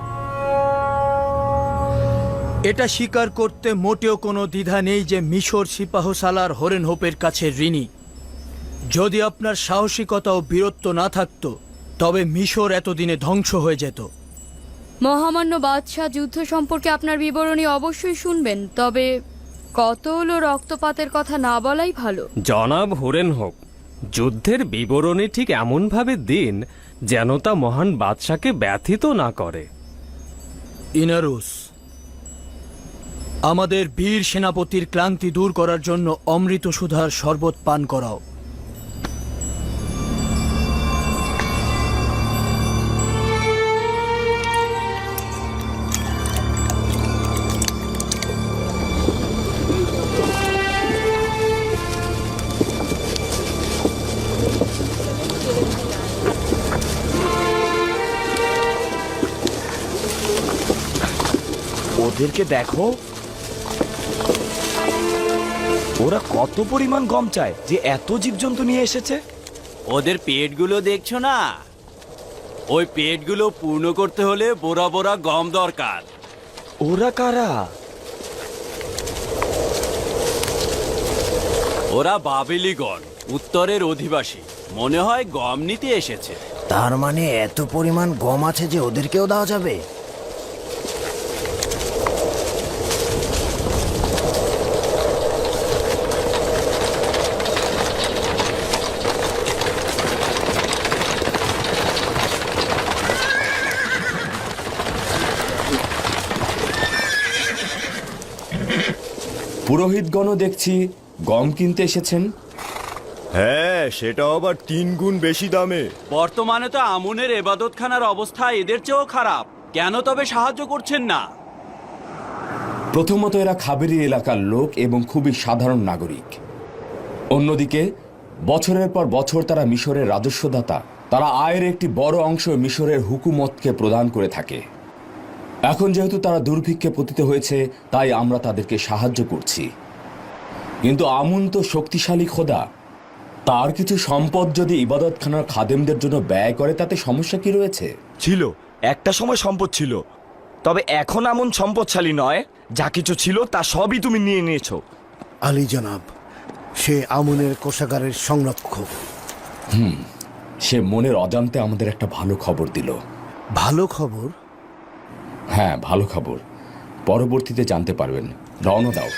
এটা স্বীকার করতে মোটেও কোনো দ্বিধা নেই যে মিশর সিপাহ সালার হরেনহোপের কাছে ঋণী। যদি আপনার সাহসিকতা ও বীরত্ব না থাকতো তবে মিশর এতদিনে ধ্বংস হয়ে যেত। মহামান্য বাদশাহ যুদ্ধ সম্পর্কে আপনার বিবরণী অবশ্যই শুনবেন, তবে কতল ও রক্তপাতের কথা না বলাই ভালো। জনাব হরেনহোপ, যুদ্ধের বিবরণী ঠিক এমনভাবে দিন যেন তা মহান বাদশাকে ব্যথিত না করে। ইনারুস, আমাদের বীর সেনাপতির ক্লান্তি দূর করার জন্য অমৃত সুধার শরবত পান করাও। ওদেরকে দেখো, ওরা কত পরিমাণ গম চায় যে এত জীবজন্তু নিয়ে এসেছে। ওদের পেটগুলো দেখছো না? ওই পেটগুলো পূর্ণ করতে হলে বোরা বোরা গম দরকার। ওরা কারা? ওরা বাবেলিগণ, উত্তরের অধিবাসী। মনে হয় গম নিতে এসেছে। তার মানে এত পরিমাণ গম আছে যে ওদেরকেও দেওয়া যাবে? পুরোহিতগণও দেখছি গম কিনতে এসেছেন। হ্যাঁ, সেটা আবার 3 গুণ বেশি দামে। বর্তমানে তো আমুনের এবাদতখানার অবস্থা এদের চেয়েও খারাপ। কেন তবে সাহায্য করছেন না? প্রথমত এরা খাবেরি এলাকার লোক এবং খুবই সাধারণ নাগরিক। অন্যদিকে বছরের পর বছর তারা মিশরের রাজস্বদাতা। তারা আয়ের একটি বড় অংশ মিশরের হুকুমতকে প্রদান করে থাকে। এখন যেহেতু তারা দুর্ভিক্ষে পতিত হয়েছে, তাই আমরা তাদেরকে সাহায্য করছি। কিন্তু আমুন তো শক্তিশালী খোদা, তার কিছু সম্পদ যদি ইবাদতখানার খাদেমদের জন্য ব্যয় করে তাতে সমস্যা কি রয়েছে? ছিল, একটা সময় সম্পদ ছিল, তবে এখন এমন সম্পদশালী নয়। যা কিছু ছিল তা সবই তুমি নিয়ে নিয়েছো। আলী জনাব, সে আমুনের কোষাগারের সংরক্ষক। সে মনের অজান্তে আমাদের একটা ভালো খবর দিল। ভালো খবর? হ্যাঁ, ভালো খবর। পরবর্তীতে জানতে পারবেন। রওনা দাও।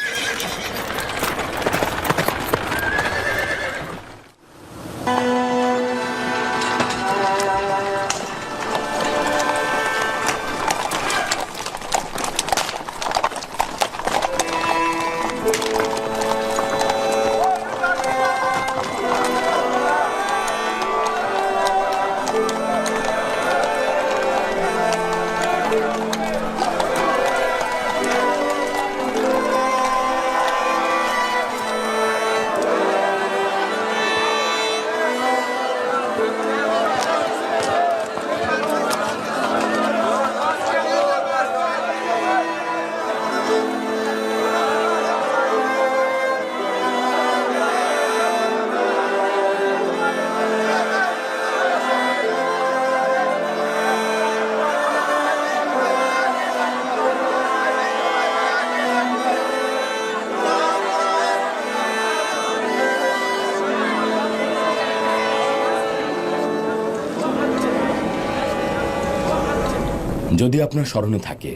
যদি আপনার স্মরণে থাকে,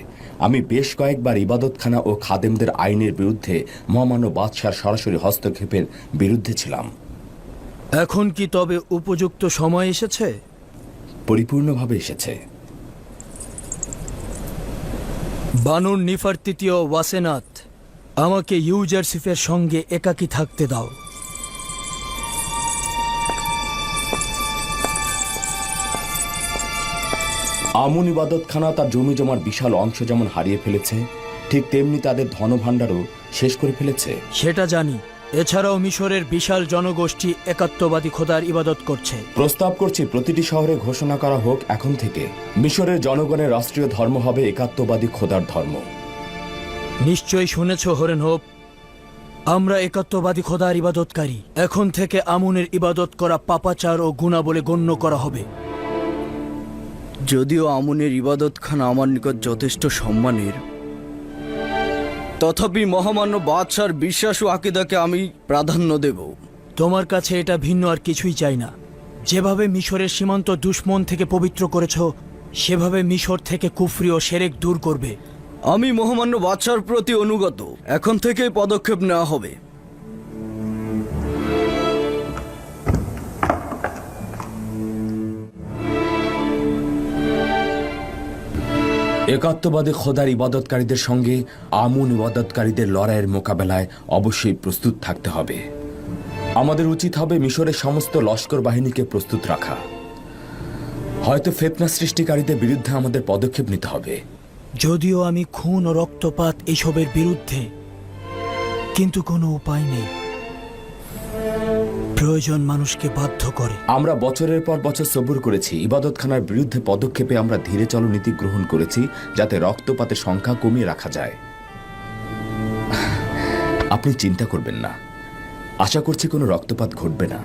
আমি বেশ কয়েকবার ইবাদতখানা ও খাদেমদের আইনের বিরুদ্ধে মহামান্য বাদশার সরাসরি হস্তক্ষেপের বিরুদ্ধে ছিলাম। এখন কি তবে উপযুক্ত সময় এসেছে? পরিপূর্ণভাবে এসেছে। বানুর নিফারতিতীয় ওয়াসেনাথ, আমাকে ইউজারসিফের সঙ্গে একাকী থাকতে দাও। আমুন ইবাদতখানা তার জমি জমার বিশাল অংশ যেমন হারিয়ে ফেলেছে, ঠিক তেমনি তাদের ধনভাণ্ডারও শেষ করে ফেলেছে। সেটা জানি। এছাড়াও মিশরের বিশাল জনগোষ্ঠী একাত্মবাদী খোদার ইবাদত করছে। প্রস্তাব করছি প্রতিটি শহরে ঘোষণা করা হোক এখন থেকে মিশরের জনগণের রাষ্ট্রীয় ধর্ম হবে একাত্মবাদী খোদার ধর্ম। নিশ্চয়ই শুনেছ হরেন হোপ, আমরা একাত্মবাদী খোদার ইবাদতকারী। এখন থেকে আমুনের ইবাদত করা পাপাচার ও গুনাহ বলে গণ্য করা হবে। যদিও আমুনের ইবাদতখানা আমার নিকট যথেষ্ট সম্মানের, তথাপি মহামান্য বাদশার বিশ্বাস ও আকিদাকে আমি প্রাধান্য দেব। তোমার কাছে এটা ভিন্ন আর কিছুই চাই না। যেভাবে মিশরের সীমান্ত দুশ্মন থেকে পবিত্র করেছ, সেভাবে মিশর থেকে কুফরি ও শিরক দূর করবে। আমি মহামান্য বাদশার প্রতি অনুগত। এখন থেকেই পদক্ষেপ নেওয়া হবে। একাত্মবাদী খোদার ইবাদতকারীদের সঙ্গে আমুন ইবাদতকারীদের লড়াইয়ের মোকাবেলায় অবশ্যই প্রস্তুত থাকতে হবে। আমাদের উচিত হবে মিশরের সমস্ত লস্কর বাহিনীকে প্রস্তুত রাখা। হয়তো ফিতনা সৃষ্টিকারীদের বিরুদ্ধে আমাদের পদক্ষেপ নিতে হবে। যদিও আমি খুন ও রক্তপাত এসবের বিরুদ্ধে, কিন্তু কোনো উপায় নেই। প্রয়োজন মানুষকে বাধ্য করে। আমরা বছরের পর বছর সবুর করেছি। ইবাদতখানার বিরুদ্ধে পদক্ষেপে আমরা ধীরে চলো নীতি গ্রহণ করেছি, যাতে রক্তপাতের সংখ্যা কমিয়ে রাখা যায়। আপনি চিন্তা করবেন না, আশা করছি কোনো রক্তপাত ঘটবে না।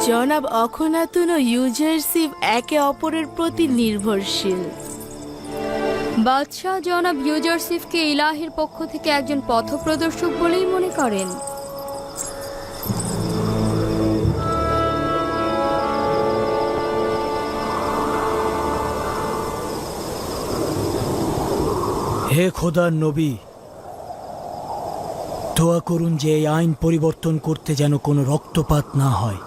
জনাব অখনাতুন ও ইউজারসিফ একে অপরের প্রতি নির্ভরশীল। বাদশাহ জনাব ইউজারসিফকে ইলাহির পক্ষ থেকে একজন পথপ্রদর্শক বলেই মনে করেন। হে খোদার নবী, দোয়া করুন যে এই আইন পরিবর্তন করতে যেন কোনো রক্তপাত না হয়,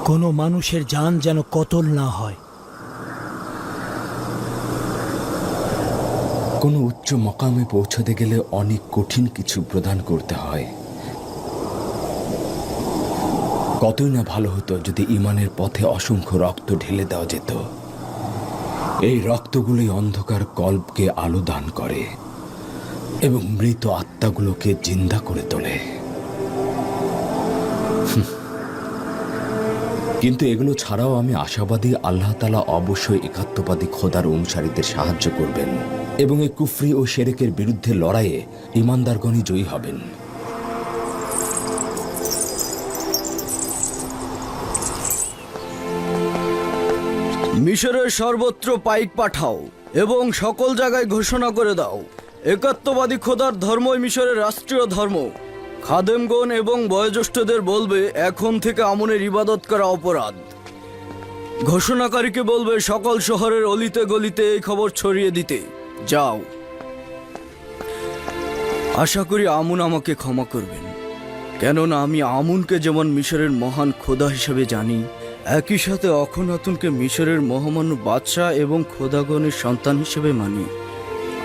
কোনো মানুষের জান যেন কতল না হয়। কোনো উচ্চ মকামে পৌঁছতে গেলে অনেক কঠিন কিছু প্রদান করতে হয়। কতই না ভালো হতো যদি ঈমানের পথে অসংখ্য রক্ত ঢেলে দেওয়া যেত। এই রক্তগুলোই অন্ধকার কল্পকে আলো দান করে এবং মৃত আত্মাগুলোকে জিন্দা করে তোলে। কিন্তু এগুলো ছাড়াও আমি আশাবাদী আল্লাহ তাআলা অবশ্যই একাত্মবাদী খোদার অনুসারীদের সাহায্য করবেন এবং এই কুফরি ও শিরকের বিরুদ্ধে লড়াইয়ে ঈমানদারগণই জয়ী হবেন। মিশরের সর্বত্র পাইক পাঠাও এবং সকল জায়গায় ঘোষণা করে দাও, একাত্মবাদী খোদার ধর্মই মিশরের রাষ্ট্রীয় ধর্ম। খাদেমগণ এবং বয়োজ্যেষ্ঠদের বলবে এখন থেকে আমনের ইবাদত করা অপরাধ। ঘোষণাকারীকে বলবে সকল শহরের অলিতে গলিতে এই খবর ছড়িয়ে দিতে। যাও। আশা করি আমুন আমাকে ক্ষমা করবেন, কেননা আমি আমুনকে যেমন মিশরের মহান খোদা হিসেবে জানি, একই সাথে অখনাতুনকে মিশরের মহামান্য বাদশাহ এবং খোদাগণের সন্তান হিসেবে মানি।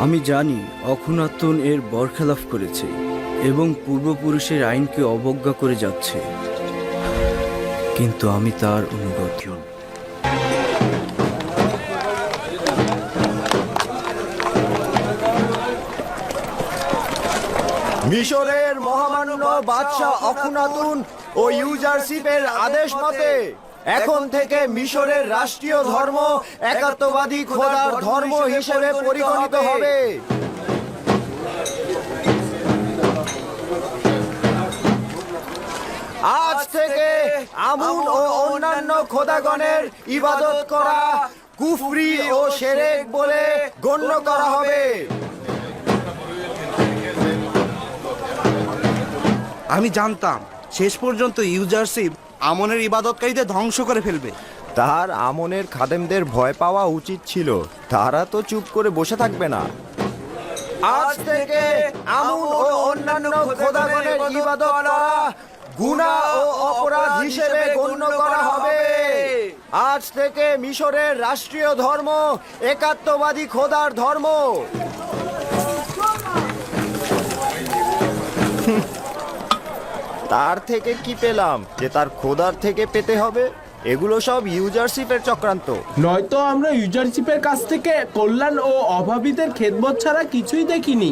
আমি জানি অখনাতুন এর বরখেলাফ করেছে এবং পূর্বপুরুষের আইনকে অবজ্ঞা করে যাচ্ছে, কিন্তু আমি তার অনুগত। মিশরের মহামান্য বাদশাহ অখনাতুন ও ইউজারশিপের আদেশ মতে এখন থেকে মিশরের রাষ্ট্রীয় ধর্ম একাত্মবাদী খোদার ধর্ম হিসেবে পরিগণিত হবে। আজ থেকে আমুন ও অন্যান্য খোদাগণের ইবাদত করা কুফরি ও শিরক বলে গণ্য করা হবে। আমি জানতাম শেষ পর্যন্ত ইউজারশিপ আমনের ইবাদতকারীদের ধ্বংস করে ফেলবে। তার আমনের খাদেমদের ভয় পাওয়া উচিত ছিল, তারা তো চুপ করে বসে থাকবে না। আজ থেকে আমুন ও অন্যান্য খোদাগণের ইবাদত করা গুনাহ ও অপরাধ হিসেবে গণ্য করা হবে। আজ থেকে মিশরের রাষ্ট্রীয় ধর্ম একাত্মবাদী খোদার ধর্ম। তার থেকে কি পেলাম যে তার খোদার থেকে পেতে হবে? এগুলো সব ইউজারশিপের চক্রান্ত। নয়তো আমরা ইউজারশিপের কাছ থেকে কল্যাণ ও অভাবীদের খেদমত ছাড়া কিছুই দেখিনি।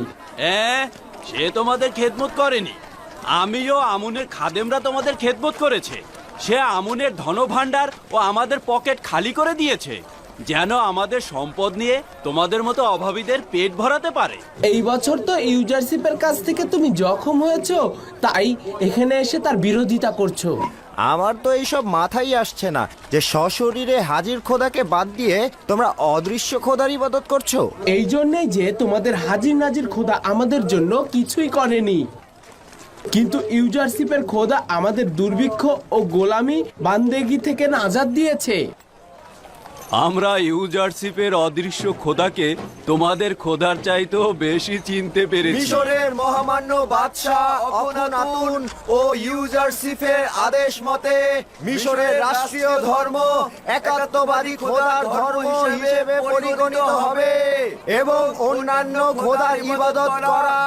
সে তোমাদের খেদমত করেনি, আমিও আমুনের খাদেমরা তোমাদের খেদমত করেছে। সে আমুনের ধনভাণ্ডার ও আমাদের পকেট খালি করে দিয়েছে, যেন আমাদের সম্পদ নিয়ে তোমাদের মতো অভাবীদের পেট ভরাতে পারে। এই বছর তো ইউজারশিপের কাছ থেকে তুমি জখম হয়েছো, তাই এখানে এসে তার বিরোধিতা করছো। আমার তো এইসব মাথায় আসছে না যে সশরীরে হাজির খোদাকে বাদ দিয়ে তোমরা অদৃশ্য খোদার ইবাদত করছো। এই জন্যই যে তোমাদের হাজির নাজির খোদা আমাদের জন্য কিছুই করেনি, কিন্তু ইউজারশিপের খোদা আমাদের দুর্ভিক্ষ ও গোলামি বান্দেগি থেকে নাজাত দিয়েছে। আমরা ইউজারশিপের অদৃশ্য খোদাকে তোমাদের খোদার চাইতেও বেশি চিনতে পেরেছি। মিশরের মহামান্য বাদশাহ অখনাতুন ও ইউজারশিপের আদেশ মতে মিশরের রাষ্ট্রীয় ধর্ম একাত্মবাদী খোদার ধর্ম হিসেবে পরিগণিত হবে এবং অন্যান্য খোদার ইবাদত করা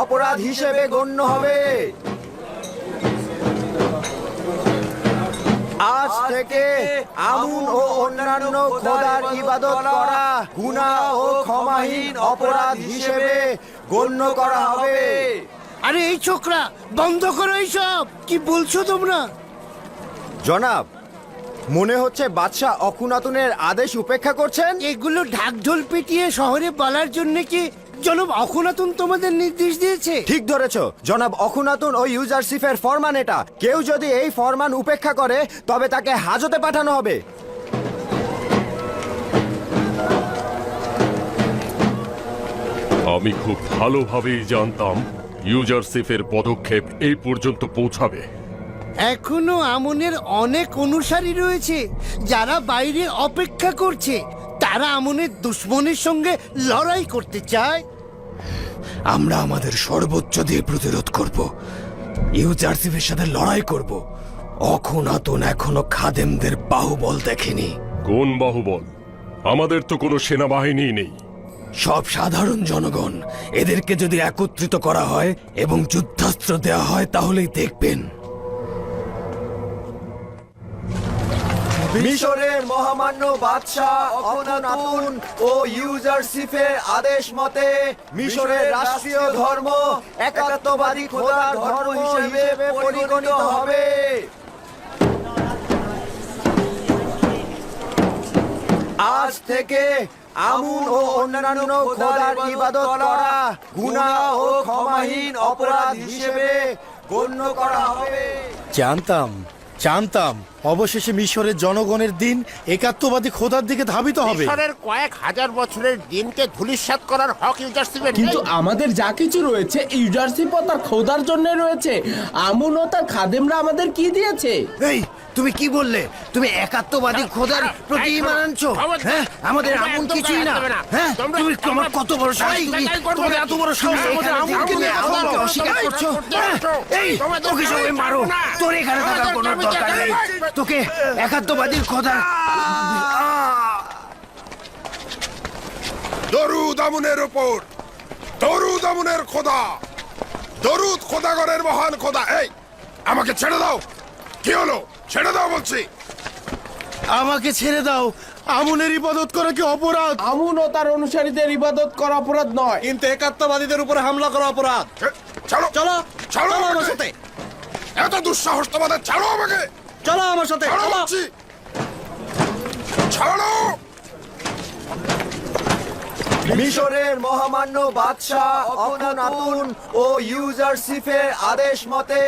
অপরাধ হিসেবে গণ্য হবে। আজ থেকে আমুন ও অন্যান্য খোদার ইবাদত করা গুনাহ ও ক্ষমাহীন অপরাধ হিসেবে গণ্য করা হবে। আরে এই ছোকরা, বন্ধ করো এইসব। কি বলছো তোমরা? জনাব, মনে হচ্ছে বাদশাহ অখুনাতুনের আদেশ উপেক্ষা করছেন। এগুলো ঢাকঢোল পিটিয়ে শহরে বলার জন্য কি জনাব অখুনাতুন তোমাদের নির্দেশ দিয়েছে? ঠিক ধরেছো জনাব, অখুনাতুন ও ইউজারশিপের ফরমান এটা। কেউ যদি এই ফরমান উপেক্ষা করে তবে তাকে হাজতে পাঠানো হবে। আমি খুব ভালোভাবেই জানতাম ইউজারশিপের পদক্ষেপ এই পর্যন্ত পৌঁছাবে। এখনো আমনের অনেক অনুসারী রয়েছে যারা বাইরে অপেক্ষা করছে। তারা আমনের দুশ্মনের সঙ্গে লড়াই করতে চায়। আমরা আমাদের সর্বোচ্চ দিয়ে প্রতিরোধ করব, ইউজারশিপের সাথে লড়াই করব। অখুনাতুন এখনো খাদেমদের বাহুবল দেখেনি। কোন বাহুবল? আমাদের তো কোনো সেনাবাহিনী নেই। সব সাধারণ জনগণ। এদেরকে যদি একত্রিত করা হয় এবং যুদ্ধাস্ত্র দেওয়া হয় তাহলেই দেখবেন। মিশরের মহামান্য বাদশাহ অখনাতুন ও ইউজারশিপের আদেশ মতে মিশরের রাষ্ট্রীয় ধর্ম একাত্মবাদী খোদার ধর্ম হিসেবে পরিগণিত হবে। আজ থেকে আমুন ও অন্যান্য খোদার ইবাদত করা গুনাহ ও ক্ষমাহীন অপরাধ হিসেবে গণ্য করা হবে। জানতাম অবশেষে মিশরের জনগণের দিন একাত্মবাদী খোদার দিকে ধাবিত হবে। মিশরের কয়েক হাজার বছরের দিনকে ধূলিসাৎ করার হক ইউজারশিপের নেই। কিন্তু আমাদের যা কিছু রয়েছে ইউজারশিপ ও তার খোদার জন্য রয়েছে। আমুন ও তার খাদেমরা আমাদের কি দিয়েছে? এই তুমি কি বললে? তুমি একাত্মবাদী খোদার প্রতি ঈমান আনছো? হ্যাঁ, আমাদের আমুন কিছুই না। হ্যাঁ, তুমি তোমার কত বড় সাহস! তোমার এত বড় সাহস আমাদের আমুনকে নিয়ে খোদাকে অস্বীকার করছো? এই তোকে সবাই মারো, তোর এখানে থাকার কোনো দরকার নেই। তোকে একাত্মবাদীর খোদা। দরুদ আমুনের উপর, দরুদ আমুনের খোদা, দরুদ খোদাগণের মহান খোদা। এই আমাকে ছেড়ে দাও। কি হলো? ছেড়ে দাও বলছি। আমাকে ছেড়ে দাও। আমুনের ইবাদত করা কি অপরাধ? আমুন ও তার অনুসারীদের ইবাদত করা অপরাধ নয়, কিন্তু একাত্মবাদীদের উপরে হামলা করা অপরাধ। চলো চলো চলো আমার আমাকে। সাথে। এত দুঃসাহস তোমাদের! ছাড়ো আমাকে, চলো আমার সাথে। ছাড়ো বলছি, ছাড়ো। মিশরের মহামান্য বাদশাহ অখনাতুন ও ইউজারশিপের আদেশ মতে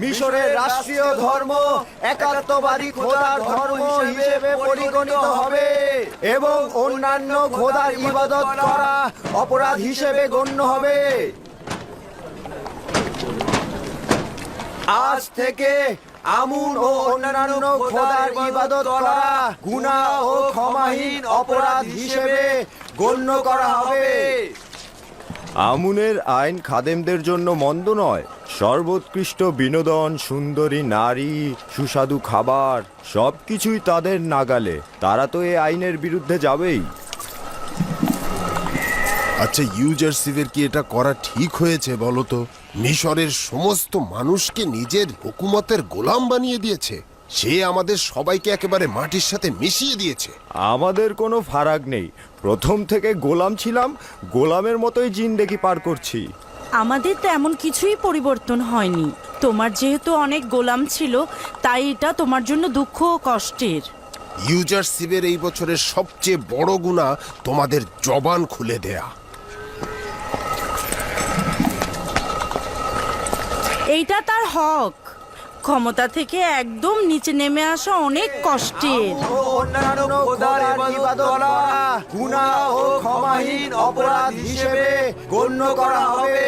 মিশরের রাষ্ট্রীয় ধর্ম একাত্মবাদী খোদার ধর্ম হিসেবে পরিগণিত হবে এবং অন্যান্য খোদার ইবাদত করা অপরাধ হিসেবে গণ্য হবে। আজ থেকে আমুন ও অন্যান্য খোদার ইবাদত করা গুনাহ ও ক্ষমাহীন অপরাধ হিসেবে গণ্য করা হবে। আমুনের আইন খাদেমদের জন্য মন্দ নয়। সর্বোৎকৃষ্ট বিনোদন, সুন্দরী নারী, সুস্বাদু খাবার সবকিছুই তাদের নাগালে। তারা তো এই আইনের বিরুদ্ধে যাবেই। আচ্ছা, ইউজারশিপের কি এটা করা ঠিক হয়েছে বলো তো? মিশরের সমস্ত মানুষকে নিজের হুকুমতের গোলাম বানিয়ে দিয়েছে। সে আমাদের সবাইকে একেবারে মাটির সাথে মিশিয়ে দিয়েছে। আমাদের কোনো ফারাক নেই। প্রথম থেকে গোলাম ছিলাম, গোলামের মতোই জিন্দেগি পার করছি। আমাদের তো এমন কিছুই পরিবর্তন হয়নি। তোমার যেহেতু অনেক গোলাম ছিল, তাই এটা তোমার জন্য দুঃখ ও কষ্টের। ইউজারশিপের এই বছরের সবচেয়ে বড় গুনাহ তোমাদের জবান খুলে দেয়া। এইটা তার হক। ক্ষমতা থেকে একদম নিচে নেমে আসা অনেক কষ্টের। অন্যান্য খোদার ইবাদত করা গুনাহ ও ক্ষমাহীন অপরাধ হিসেবে গণ্য করা হবে।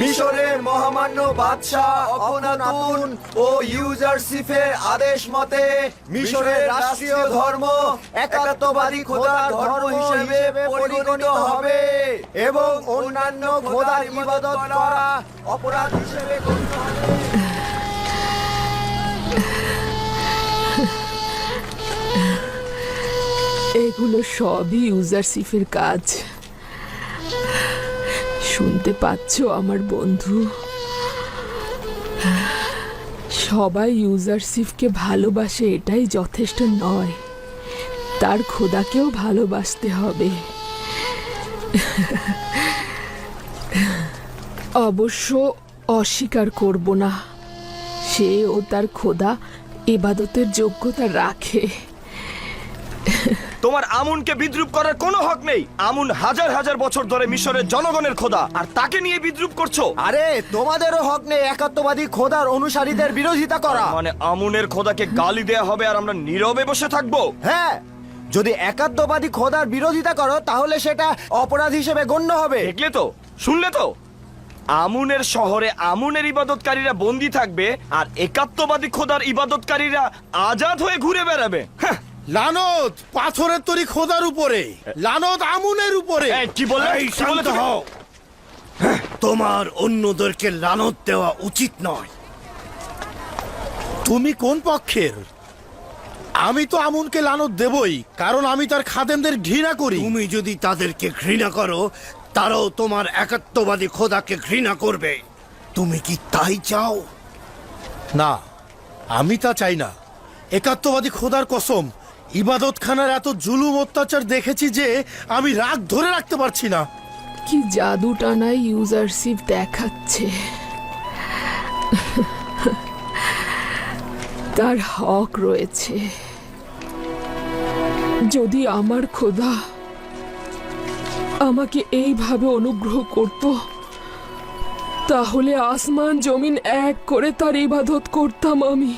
মিশরের মহামান্য বাদশাহ অখনাতুন ও ইউজারশিপের আদেশ মতে মিশরের রাষ্ট্রীয় ধর্ম একাত্মবাদী খোদার ধর্ম হিসেবে পরিগণিত হবে এবং অন্যান্য খোদার ইবাদত করা অপরাধ হিসেবে গণ্য হবে। এগুলো সবই ইউজারশিপের কাজ। শুনতে পাচ্ছ আমার বন্ধু? সবাই ইউজারশিপকে ভালোবাসে, এটাই যথেষ্ট নয়, তার খোদাকেও ভালোবাসতে হবে। অবশ্য অস্বীকার করব না, সে ও তার খোদা ইবাদতের যোগ্যতা রাখে। তোমার আমুনকে বিদ্রুপ করার কোনো হক নেই। আমুন হাজার হাজার বছর ধরে মিশরের জনগণের খোদা, আর তাকে নিয়ে বিদ্রুপ করছো। আরে তোমাদেরও হক নেই একাত্মবাদী খোদার অনুসারীদের বিরোধিতা করা। মানে আমুনের খোদাকে গালি দেয়া হবে আর আমরা নীরবে বসে থাকবো? হ্যাঁ, যদি একাত্মবাদী খোদার বিরোধিতা করো তাহলে সেটা অপরাধ হিসেবে গণ্য হবে। দেখলে তো, শুনলে তো? আমুনের শহরে আমুনের ইবাদতকারীরা বন্দী থাকবে আর একাত্মবাদী খোদার ইবাদতকারীরা আজাদ হয়ে ঘুরে বেড়াবে। লানত পাথরের তৈরি খোদার উপরে, লানত আমুনের উপরে। কি বললে? এই, শান্ত হও। তোমার অন্যদেরকে লানত দেওয়া উচিত নয়। তুমি কোন পক্ষের? আমি তো আমুনকে লানত দেবই, কারণ আমি তার খাদেমদের ঘৃণা করি। তুমি যদি তাদেরকে ঘৃণা করো, তারাও তোমার একাত্মবাদী খোদাকে ঘৃণা করবে। তুমি কি তাই চাও? না, আমি তা চাই না। একাত্মবাদী খোদার কসম, ইবাদতখানার এত জুলুম অত্যাচার দেখেছি যে আমি রাগ ধরে রাখতে পারছি না। কি জাদু টানা ইউজারশিপ দেখাচ্ছে। তার হক রয়েছে। যদি আমার খোদা আমাকে এইভাবে অনুগ্রহ করত, তাহলে আসমান জমিন এক করে তার ইবাদত করতাম আমি।